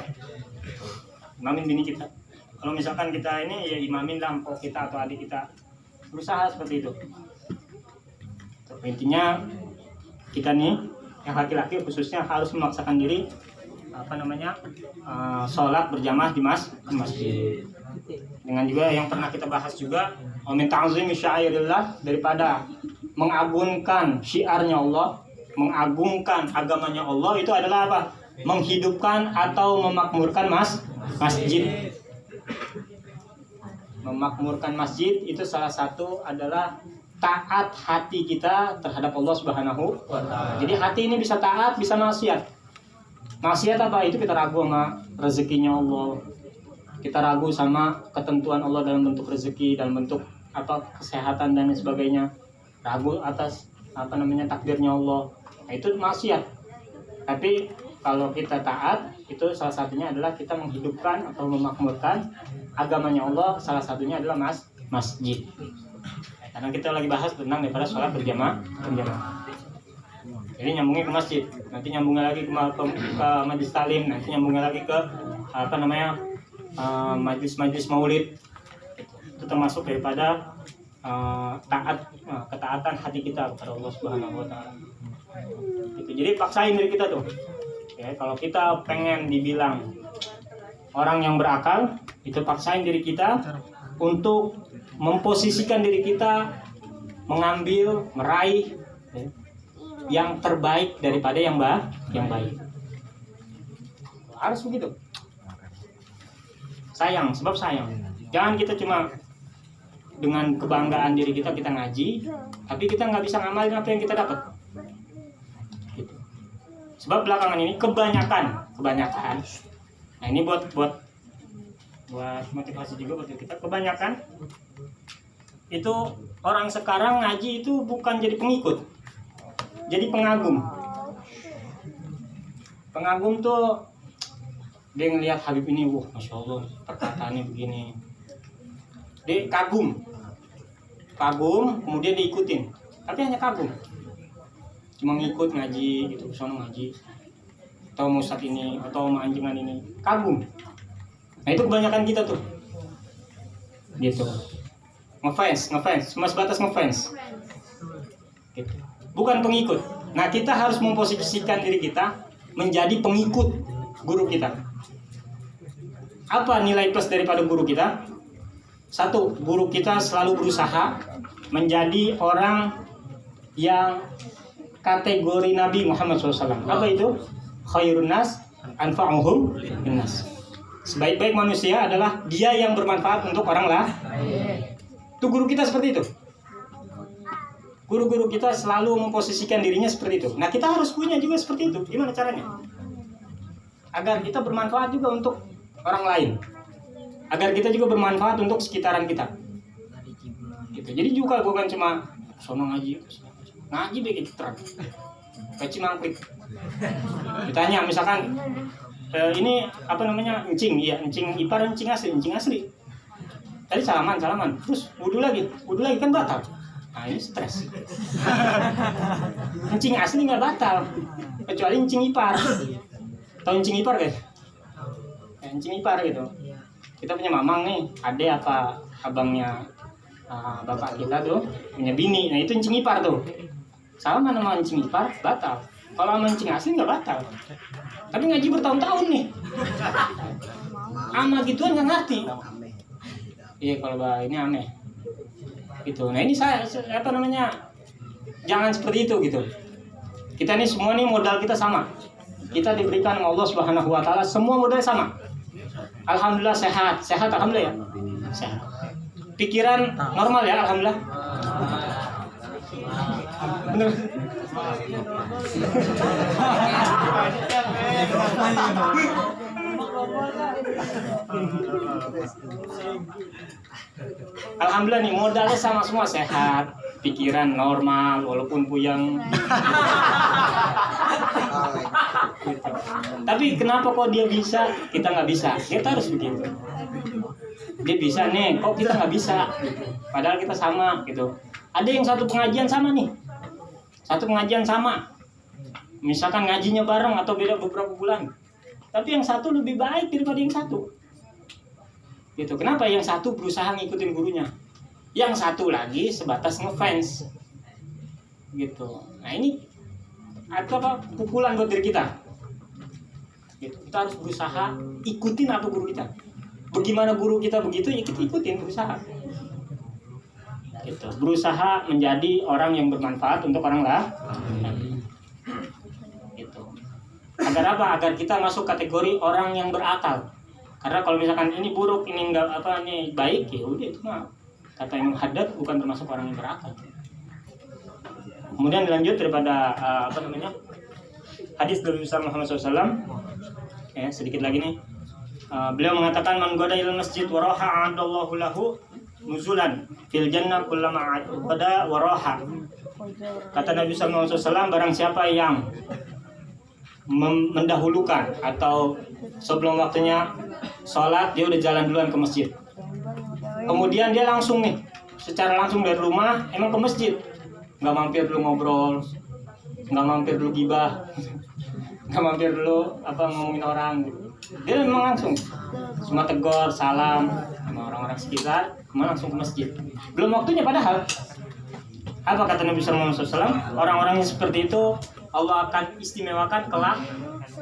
Imamin bini kita. Kalau misalkan kita ini ya imamin lah empok kita atau adik kita. Berusaha seperti itu. Intinya kita nih yang laki-laki khususnya harus memaksakan diri sholat berjamaah di masjid. Dengan juga yang pernah kita bahas juga min ta'zimi syairillah, daripada mengagungkan syiarnya Allah, mengagungkan agamanya Allah, itu adalah apa? Menghidupkan atau memakmurkan masjid. Memakmurkan masjid itu salah satu adalah taat hati kita terhadap Allah Subhanahu wa Ta'ala. Jadi hati ini bisa taat, bisa maksiat. Maksiat apa? Itu kita ragu sama rezekinya Allah. Kita ragu sama ketentuan Allah dalam bentuk rezeki, dalam bentuk kesehatan dan sebagainya. Ragu atas takdirnya Allah. Nah, itu maksiat. Tapi kalau kita taat, itu salah satunya adalah kita menghidupkan atau memakmurkan agamanya Allah. Salah satunya adalah masjid. Karena kita lagi bahas tentang daripada sholat berjamaah. Jadi nyambungnya ke masjid, nanti nyambungnya lagi ke majlis talim, nanti nyambungnya lagi ke majlis maulid. Itu termasuk daripada ketaatan hati kita kepada Allah Subhanahu wa Ta'ala. Jadi paksain diri kita tuh. Ya, kalau kita pengen dibilang orang yang berakal, itu paksain diri kita untuk memposisikan diri kita mengambil, meraih yang terbaik daripada yang baik. Harus begitu. Sebab sayang. Jangan kita cuma dengan kebanggaan diri kita ngaji, tapi kita nggak bisa ngamalin apa yang kita dapat. Gitu. Sebab belakangan ini kebanyakan. Nah ini buat motivasi juga buat kita. Kebanyakan itu orang sekarang ngaji itu bukan jadi pengikut, jadi pengagum. Pengagum tuh dia ngelihat Habib ini, wah masya Allah perkataannya begini. Dia kagum, kemudian diikutin. Tapi hanya kagum, cuma ngikut ngaji gitu, sono ngaji, atau musad ini, atau anjingan ini, kagum. Nah itu kebanyakan kita tuh, gitu. Ngefans, cuma sebatas ngefans. Gitu. Bukan pengikut. Nah kita harus memposisikan diri kita menjadi pengikut guru kita. Apa nilai plus daripada guru kita? Satu, guru kita selalu berusaha menjadi orang yang kategori Nabi Muhammad SAW. Apa itu? Khairun nas anfa'uhum linnas. Sebaik-baik manusia adalah dia yang bermanfaat untuk orang lain. Itu guru kita seperti itu. Guru-guru kita selalu memposisikan dirinya seperti itu. Nah kita harus punya juga seperti itu. Gimana caranya? Agar kita bermanfaat juga untuk orang lain. Agar kita juga bermanfaat untuk sekitaran kita. Gitu. Jadi juga bukan cuma sono ngaji begitu terang. Kayak cimangkrik. Ditanya misalkan ini encing, iya encing ipar, encing asli. Tadi salaman, terus wudhu lagi kan batal. Nah ini stres. Encing asli nggak batal, kecuali encing ipar. Tahu encing ipar guys? Encing ipar gitu. Kita punya mamang nih, ade apa abangnya bapak kita tuh punya bini. Nah itu encing ipar tuh. Salaman sama encing ipar batal. Kalau sama encing asli nggak batal. Tapi ngaji bertahun-tahun nih. Ama gituan nggak ngerti. Iya kalau ini aneh gitu. Nah ini jangan seperti itu gitu. Kita nih semua nih modal kita sama. Kita diberikan Allah Subhanahu wa Ta'ala semua modal sama. Alhamdulillah sehat alhamdulillah ya. Sehat. Pikiran normal ya alhamdulillah. Bener. Alhamdulillah nih modalnya sama semua, sehat, pikiran normal walaupun puyeng. Tapi kenapa kok dia bisa, kita nggak bisa? Kita harus begitu. Dia bisa nih, kok kita nggak bisa? Padahal kita sama gitu. Ada yang satu pengajian sama nih, satu pengajian sama. Misalkan ngajinya bareng atau beda beberapa bulan, tapi yang satu lebih baik daripada yang satu. Gitu. Kenapa? Yang satu berusaha ngikutin gurunya, yang satu lagi sebatas ngefans. Gitu. Nah ini apa pukulan buat diri kita. Gitu. Kita harus berusaha ikutin apa guru kita. Bagaimana guru kita begitu ya kita ikutin, berusaha. Gitu. Berusaha menjadi orang yang bermanfaat untuk orang lain. Gitu. Agar apa? Agar kita masuk kategori orang yang berakal. Karena kalau misalkan ini buruk, ini enggak apa, ini baik, ya udah itu mah kata Imam Haddad bukan termasuk orang yang berakal. Kemudian dilanjut daripada hadis dari Muhammad SAW. Ya, sedikit lagi nih. Beliau mengatakan man goda ilal masjid waraha adallahu lahu nuzulan fil jannah kullama qada waraha. Kata Nabi SAW, barang siapa yang mendahulukan atau sebelum waktunya sholat, dia udah jalan duluan ke masjid. Kemudian dia langsung nih, secara langsung dari rumah emang ke masjid, nggak mampir dulu ngobrol, nggak mampir dulu gibah, nggak mampir dulu apa ngomongin orang gitu. Dia memang langsung cuma tegur, salam sama orang-orang sekitar, kemudian langsung ke masjid. Belum waktunya padahal. Apa kata Nabi SAW? Orang-orang yang seperti itu Allah akan istimewakan kelak.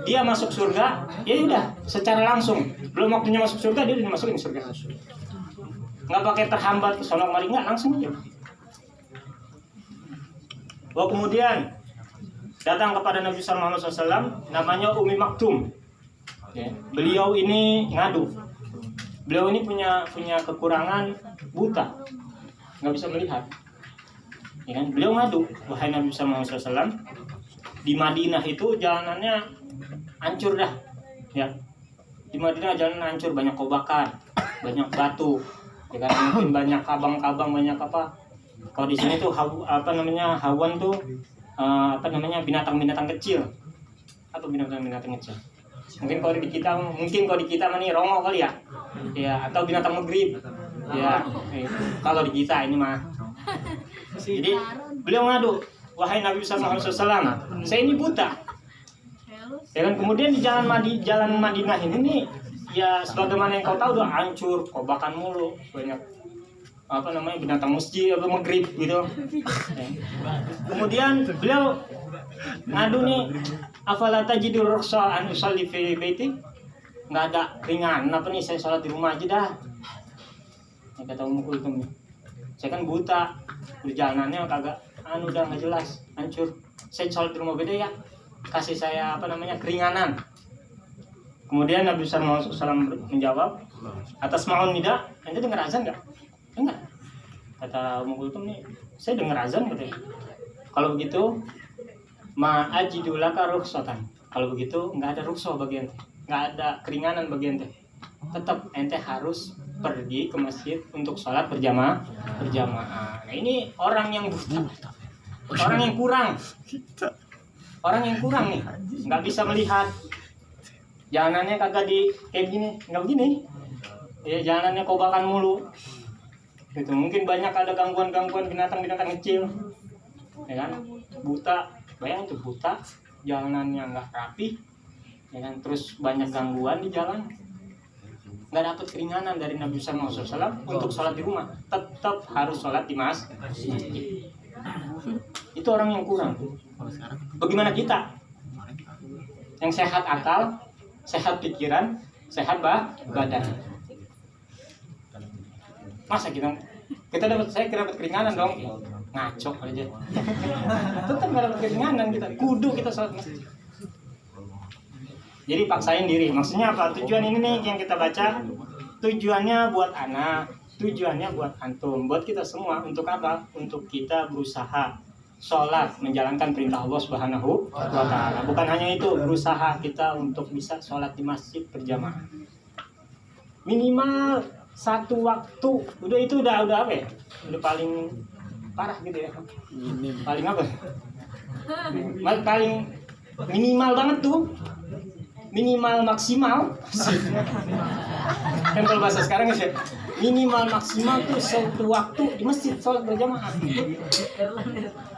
Dia masuk surga, ya udah secara langsung. Belum waktunya masuk surga, dia udah dimasukin surga. Nggak pakai terhambat ke sono kemari, nggak, langsung aja. Wah, kemudian datang kepada Nabi SAW, namanya Umi Maktum. Ya, beliau ini ngadu. Beliau ini punya kekurangan buta, nggak bisa melihat. Ya kan? Beliau ngadu, wahai Nabi SAW, di Madinah itu jalanannya hancur dah, ya. Di Madinah jalan hancur, banyak kobakan, banyak batu, ya kan? Mungkin banyak kabang-kabang, banyak apa. Kalau di sini tuh hawan tuh binatang-binatang kecil. Apa binatang-binatang kecil? Mungkin kalau di kita mah nih rongo kali ya. Ya, atau binatang megrib. Ya, kalau di kita ini mah. Jadi beliau ngadu, wahai Nabi SAW, saya ini buta. Ya kan, kemudian di jalan Madinah ini nih, ya sebagaimana yang kau tahu udah hancur, kobakan mulu, banyak binatang masjid atau megrib gitu. Ya. Kemudian beliau ngadu nih, afala tajidu rukhsa an usalli fi baiti? Enggak ada ringan apa nih, saya sholat di rumah aja dah. Ya, kata Ummu Kulthum, saya kan buta, perjalanannya kagak udah nggak jelas, hancur. Saya sholat di rumah beda ya, kasih saya keringanan. Kemudian Nabi SAW menjawab, atas ma'un nida, ente dengar azan nggak? Enggak. Kata Ummu Kulthum nih, saya dengar azan katanya. Kalau begitu ma'ajidu laka rukhsatan. Kalau begitu nggak ada rukhsah bagi ente, nggak ada keringanan bagi ente. Tetap ente harus pergi ke masjid untuk sholat berjamaah. Nah, ini orang yang buta, orang yang kurang nih, nggak bisa melihat. Jalanannya kagak kayak gini, nggak begini. Ya, jalanannya kobakan mulu. Gitu. Mungkin banyak ada gangguan binatang-binatang kecil. Ya kan? Buta, bayang tuh buta, jalanannya nggak rapi. Ya kan? Terus banyak gangguan di jalan. Nggak dapat keringanan dari Nabi SAW untuk sholat di rumah, tetap harus sholat di masjid. Itu orang yang kurang. Bagaimana kita yang sehat akal, sehat pikiran, sehat badan? Masa kita dapat keringanan dong? Ngaco aja. Tetap nggak dapat keringanan kita. Kudu kita sholat masjid. Jadi paksain diri. Maksudnya apa? Tujuan ini nih yang kita baca, tujuannya buat anak, tujuannya buat antum, buat kita semua. Untuk apa? Untuk kita berusaha sholat, menjalankan perintah Allah Subhanahu wa Ta'ala. Bukan hanya itu, berusaha kita untuk bisa sholat di masjid berjamaah. Minimal 1 waktu. Udah apa ya? Udah paling parah gitu ya. Paling apa? Paling minimal banget tuh. Minimal maksimal kan kalau bahasa sekarang ya, minimal maksimal tuh 1 waktu di masjid sholat berjamaah.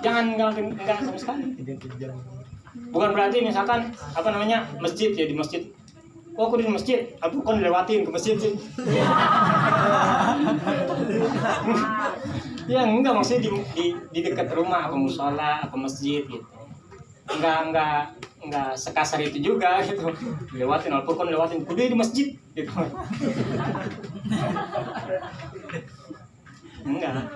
Jangan enggak sama sekali. Bukan berarti misalkan masjid ya, di masjid, aku di masjid, aku kan lewatin ke masjid sih. Ya enggak, maksudnya di dekat rumah, aku musola, aku masjid gitu. Enggak sekasar itu juga gitu. Lewatin, walaupun lewatin kudu di masjid gitu. Enggak.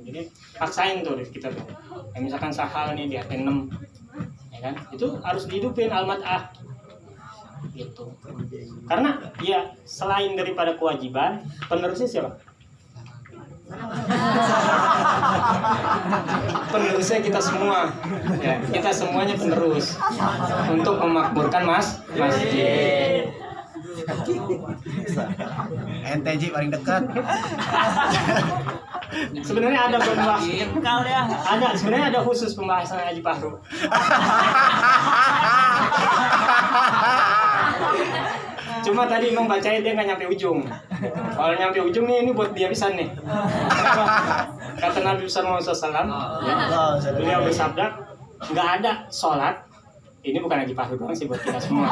Jadi paksain tuh kita tuh. Kayak misalkan sahal nih di RT 6, ya kan? Itu harus dihidupin almat'ah. gitu. Karena ya selain daripada kewajiban, penerusnya siapa? Penerusnya kita semua, ya, kita semuanya penerus untuk memakmurkan masjid. NTJ paling dekat. Sebenarnya ada pembahasan, sebenarnya ada khusus pembahasan Haji Fahru. Cuma tadi Imam bacain dia nggak nyampe ujung. Kalau nyampe ujung nih, ini buat dia pisan nih. Kata Nabi Sallallahu Alaihi Wasallam, beliau bersabda, nggak ada sholat. Ini bukan Haji Fahru doang sih, buat kita semua.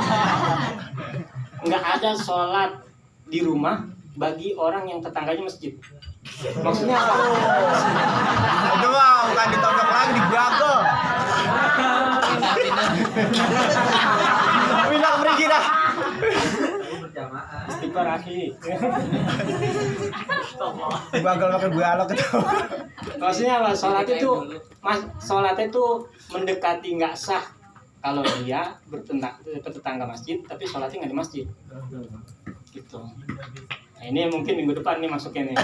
Nggak ada sholat di rumah bagi orang yang tetangganya masjid. Maksudnya apa? Itu mah bukan ditonjok lagi, digagal. Pindah pergi dah. Istighfar akhi. Gagal pakai gue alok itu. Maksudnya apa? Sholat itu mendekati nggak sah kalau dia bertetangga masjid, tapi sholatnya nggak di masjid. Gitu. Nah, ini mungkin minggu depan nih masuknya nih.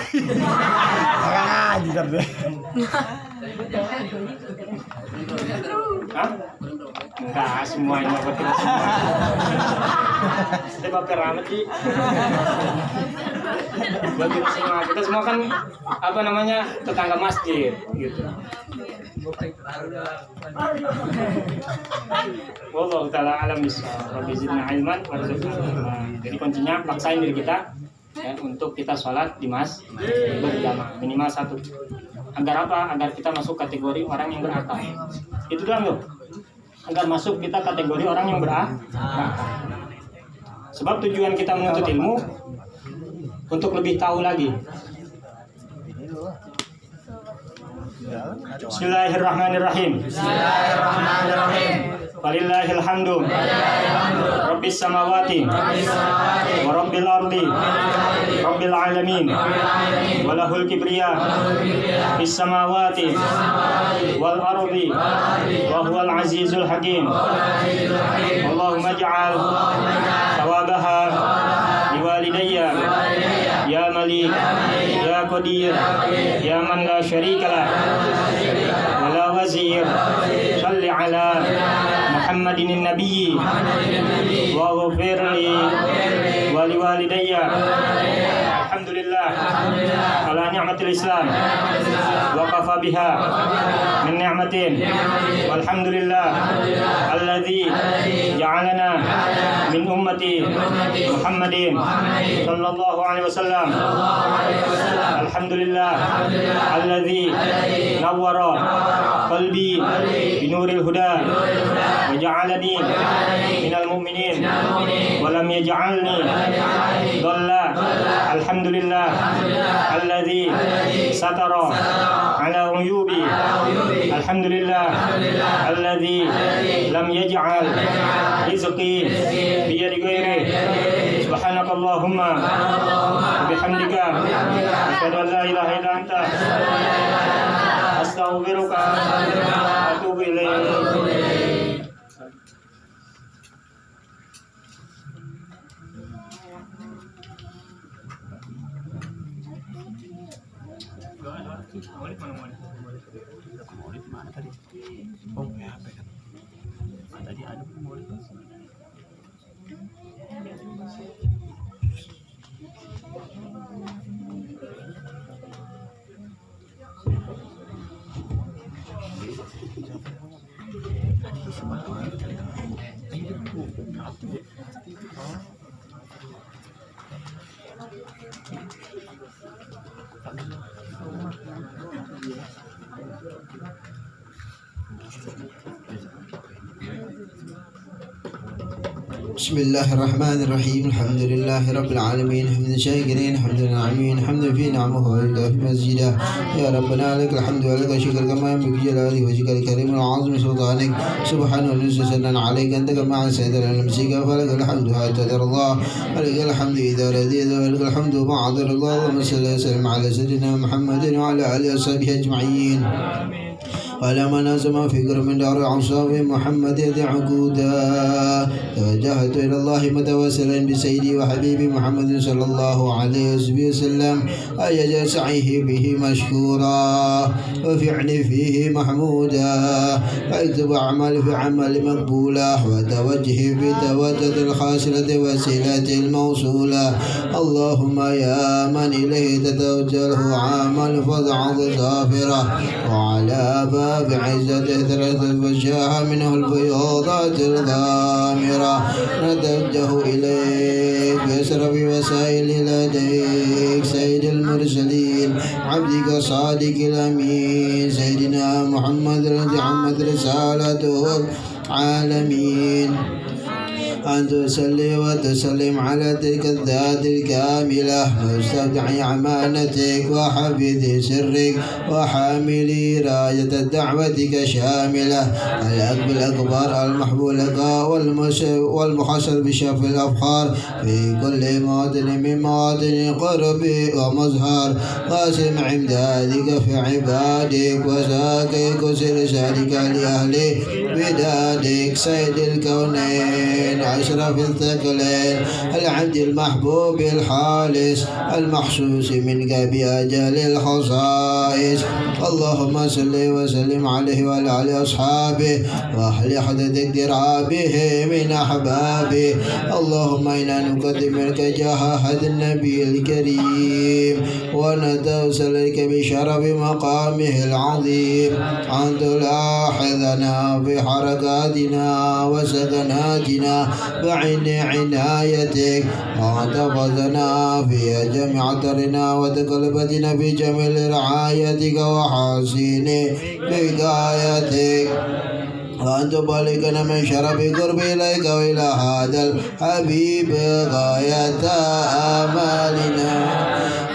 Hah? Enggak, semuanya buat kita semua. Kita baper amat sih. Buat kita semua kan apa namanya tetangga masjid gitu. Wallahu ta'ala alam bissawab. Rabbi zidna ilman warzuqna. Jadi kuncinya paksain diri kita ya, untuk kita sholat di masjid berjamaah minimal 1. Agar apa? Agar kita masuk kategori orang yang berakal. Itu doang loh. Agar masuk kita kategori orang yang berakal. Sebab tujuan kita menuntut ilmu untuk lebih tahu lagi. Bismillahirrahmanirrahim. Walillahil hamdu. Rabbis samawati wa rabbil ardi rabbil alamin. Walahul kibriya fis samawati wal ardi wa huwal azizul hakim. Allahumma ij'al thawabaha liwalidayya ya malik ya qadir ya man la syarika lah wala wazir. Salli ala Muhammadin nabiyyi wa ghfir li wa liwalidayya. Alhamdulillah ala ni'matil Islam wa kafa biha min ni'matin. Walhamdulillah alladzi ja'alana min ummati Muhammadin sallallahu alaihi wasallam. Alhamdulillah alladzi nawwara qalbi binuril huda wa ja'alani minal mu'minin wa lam yaj'alni dhalla. Alhamdulillah alladzi satara ala uyubi. Alhamdulillah alladzi lam yaj'al rizqi bi yadi ghairi. Subhanakallahumma wa bihamdika asyhadu an la ilaha illa anta astaghfiruka wa atubu ilaik. Bismillahirrahmanirrahim. Alhamdulillahi rabbil alamin. Hamdan syakirin, hamdan na'imin, hamdan fi ni'amahu wa fi masjidah. Ya Rabbana lakal hamdu wa lakal syukr kama yanbaghi jalali wajhikal karim wa 'azimi sultanik. Subhanahu wa ta'ala alayka anta kama sayyidina al-musika falakal hamdu hatta tarda. Walakal hamdu idza radita wa lakal hamdu ba'da ridha. Allahumma salli wa sallim ala sayyidina Muhammadin wa ala alihi wa sahbihi ajma'in. قال من أسمى فكر من دار عصاب محمد يد عقودا توجهت إلى الله متوسلا بسيدي وحبيبي محمد صلى الله عليه وسلم أن يجعل سعيه به مشكورا وفعلي فيه محمودا فاكتب أعمال في عمل مقبولة وتوجه في توجه الخاسرة وسيلة الموصولة اللهم يا من إليه تتوجه عمل فضع ظافرة وعلى باب عزته ثلاثة فجاها منه الفيوضات الغامرة نتوجه إليك بأسرف وسائل لديك سيد المرسلين عبدك صادق الأمين سيدنا محمد الذي عمت رسالته العالمين أن تصلي وتسلم على تلك الذات الكاملة مستودع أمانتك وحفظ سرك وحامل راية دعوتك شاملة الأكبر الأكبر المحبوب لك والمحصل بشف الأفخار في كل موطن من مواطن قرب ومظهر قاسم عمدادك في عبادك وساكك رسالك لأهل بدادك سيد الكونين أشرف الثقلين العبد المحبوب الخالص المحسوس منك بأجل الخصائص اللهم صل وسلم عليه وعلى آله أصحابه وأهل حدث اقترابه من أحبابه اللهم إنا نقدم لك جاه هذا النبي الكريم ونتوسل إليك بشرف مقامه العظيم أن تلاحظنا في حركاتنا وسكناتنا بعين عنايتك وتفضنا في جميع طرنا وتقلبتنا في جميل رعايتك وحسين بقايتك وأن تبلغنا من شرف قرب إليك وإلى هذا الحبيب غاية آمالنا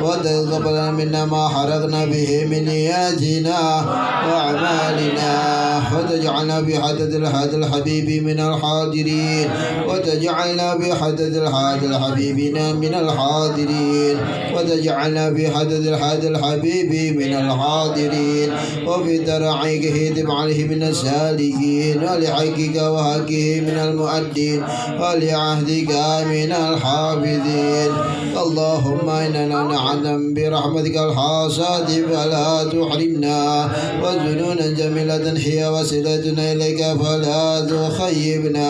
وتقبل منا ما حرقنا به من نياتنا وأعمالنا وتجعلنا بحدث هذا الحبيب من الحاضرين وتجعلنا بحدث هذا الحبيب من الحاضرين وتجعلنا بحدث هذا الحبيب من الحاضرين وفي ترعيكه تبعله من السالكين ولحقك وحقه من المؤدين ولعهدك من الحافظين اللهم إننا نعلم برحمتك الخاصة فلا تحرمنا وزنونا جميلة هي وسيلتنا إليك فلا تخيبنا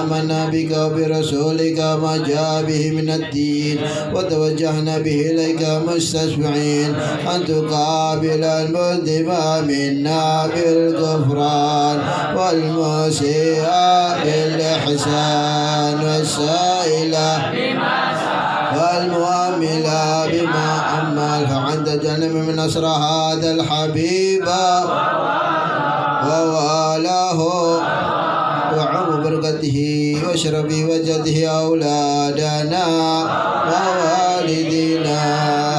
آمنا بك وبرسولك ما جاء به من الدين وتوجهنا به إليك مستشفعين أن تقابل المذنب منا بالغفران والمسيء بالإحسان والسائل والمؤمل بما أمله عند جنب من أسرى هذا الحبيب ووالاه وعم بركته واشرب وجده أولادنا ووالدينا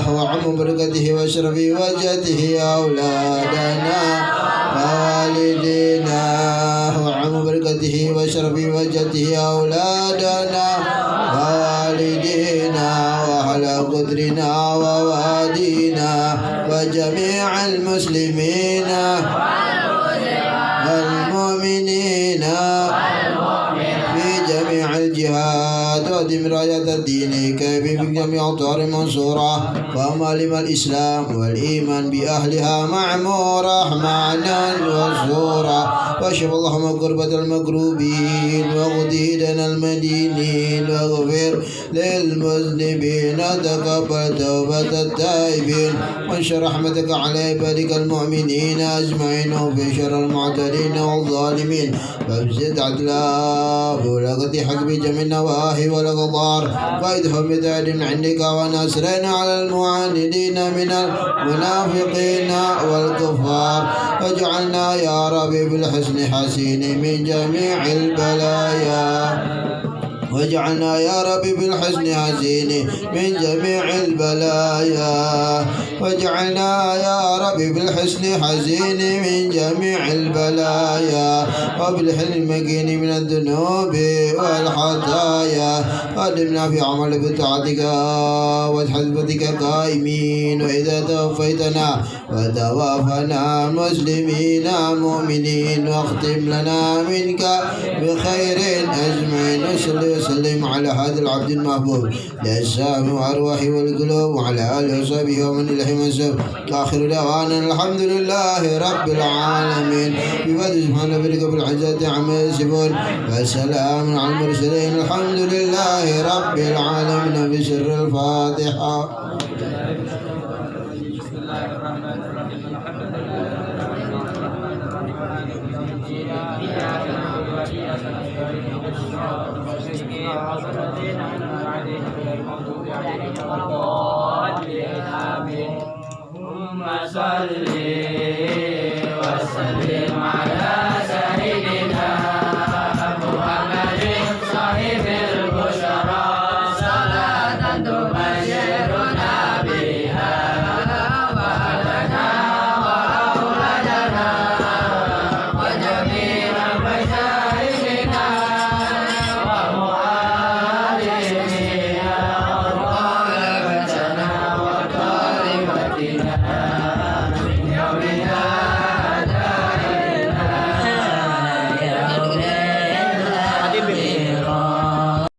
وعم بركته واشرب وجده أولادنا ووالدينا وعم بركته واشرب وجده أولادنا ووالدينا وعلى قدرنا ووادينا وجميع المسلمين والمؤمنين في جميع الجهات ودم راية الدين كيف في جميع طور منصورة ومعلم الإسلام والإيمان بأهلها معمورة معنى وصورة واشف اللهم كربة المكروبين وغديدنا المدينين واغفر للمذنبين تقبل توبة التائبين وانشر رحمتك على عبادك المؤمنين أجمعين وفي شر المعتدين والظالمين فابزد عدلا بولغة حق بجميع النواهي والأقدار وإدهم بدعد عندك ونصرنا على المعاندين من المنافقين والكفار واجعلنا يا ربي بالحسن حسين من جميع البلايا واجعلنا يا ربي بالحسن هزين من جميع البلايا واجعلنا يا ربي بالحسن حزين من جميع البلايا وبالحلم مكين من الذنوب والخطايا قدمنا في عمل بطاعتك وحسبتك قائمين وإذا توفيتنا وتوافنا مسلمين مؤمنين واختم لنا منك بخير أجمعين وصل وسلم على هذا العبد المحبوب للسام وأرواح والقلوب وعلى آله وصحبه ومن إليه منسوب آخر دعوانا الحمد لله رب العالمين بفضل سبحانه وبركاته بالعزة عما يصفون والسلام على المرسلين الحمد لله رب العالمين بسر الفاتحة. الذين أنعمت عليهم غير المغضوب عليهم ولا الضالين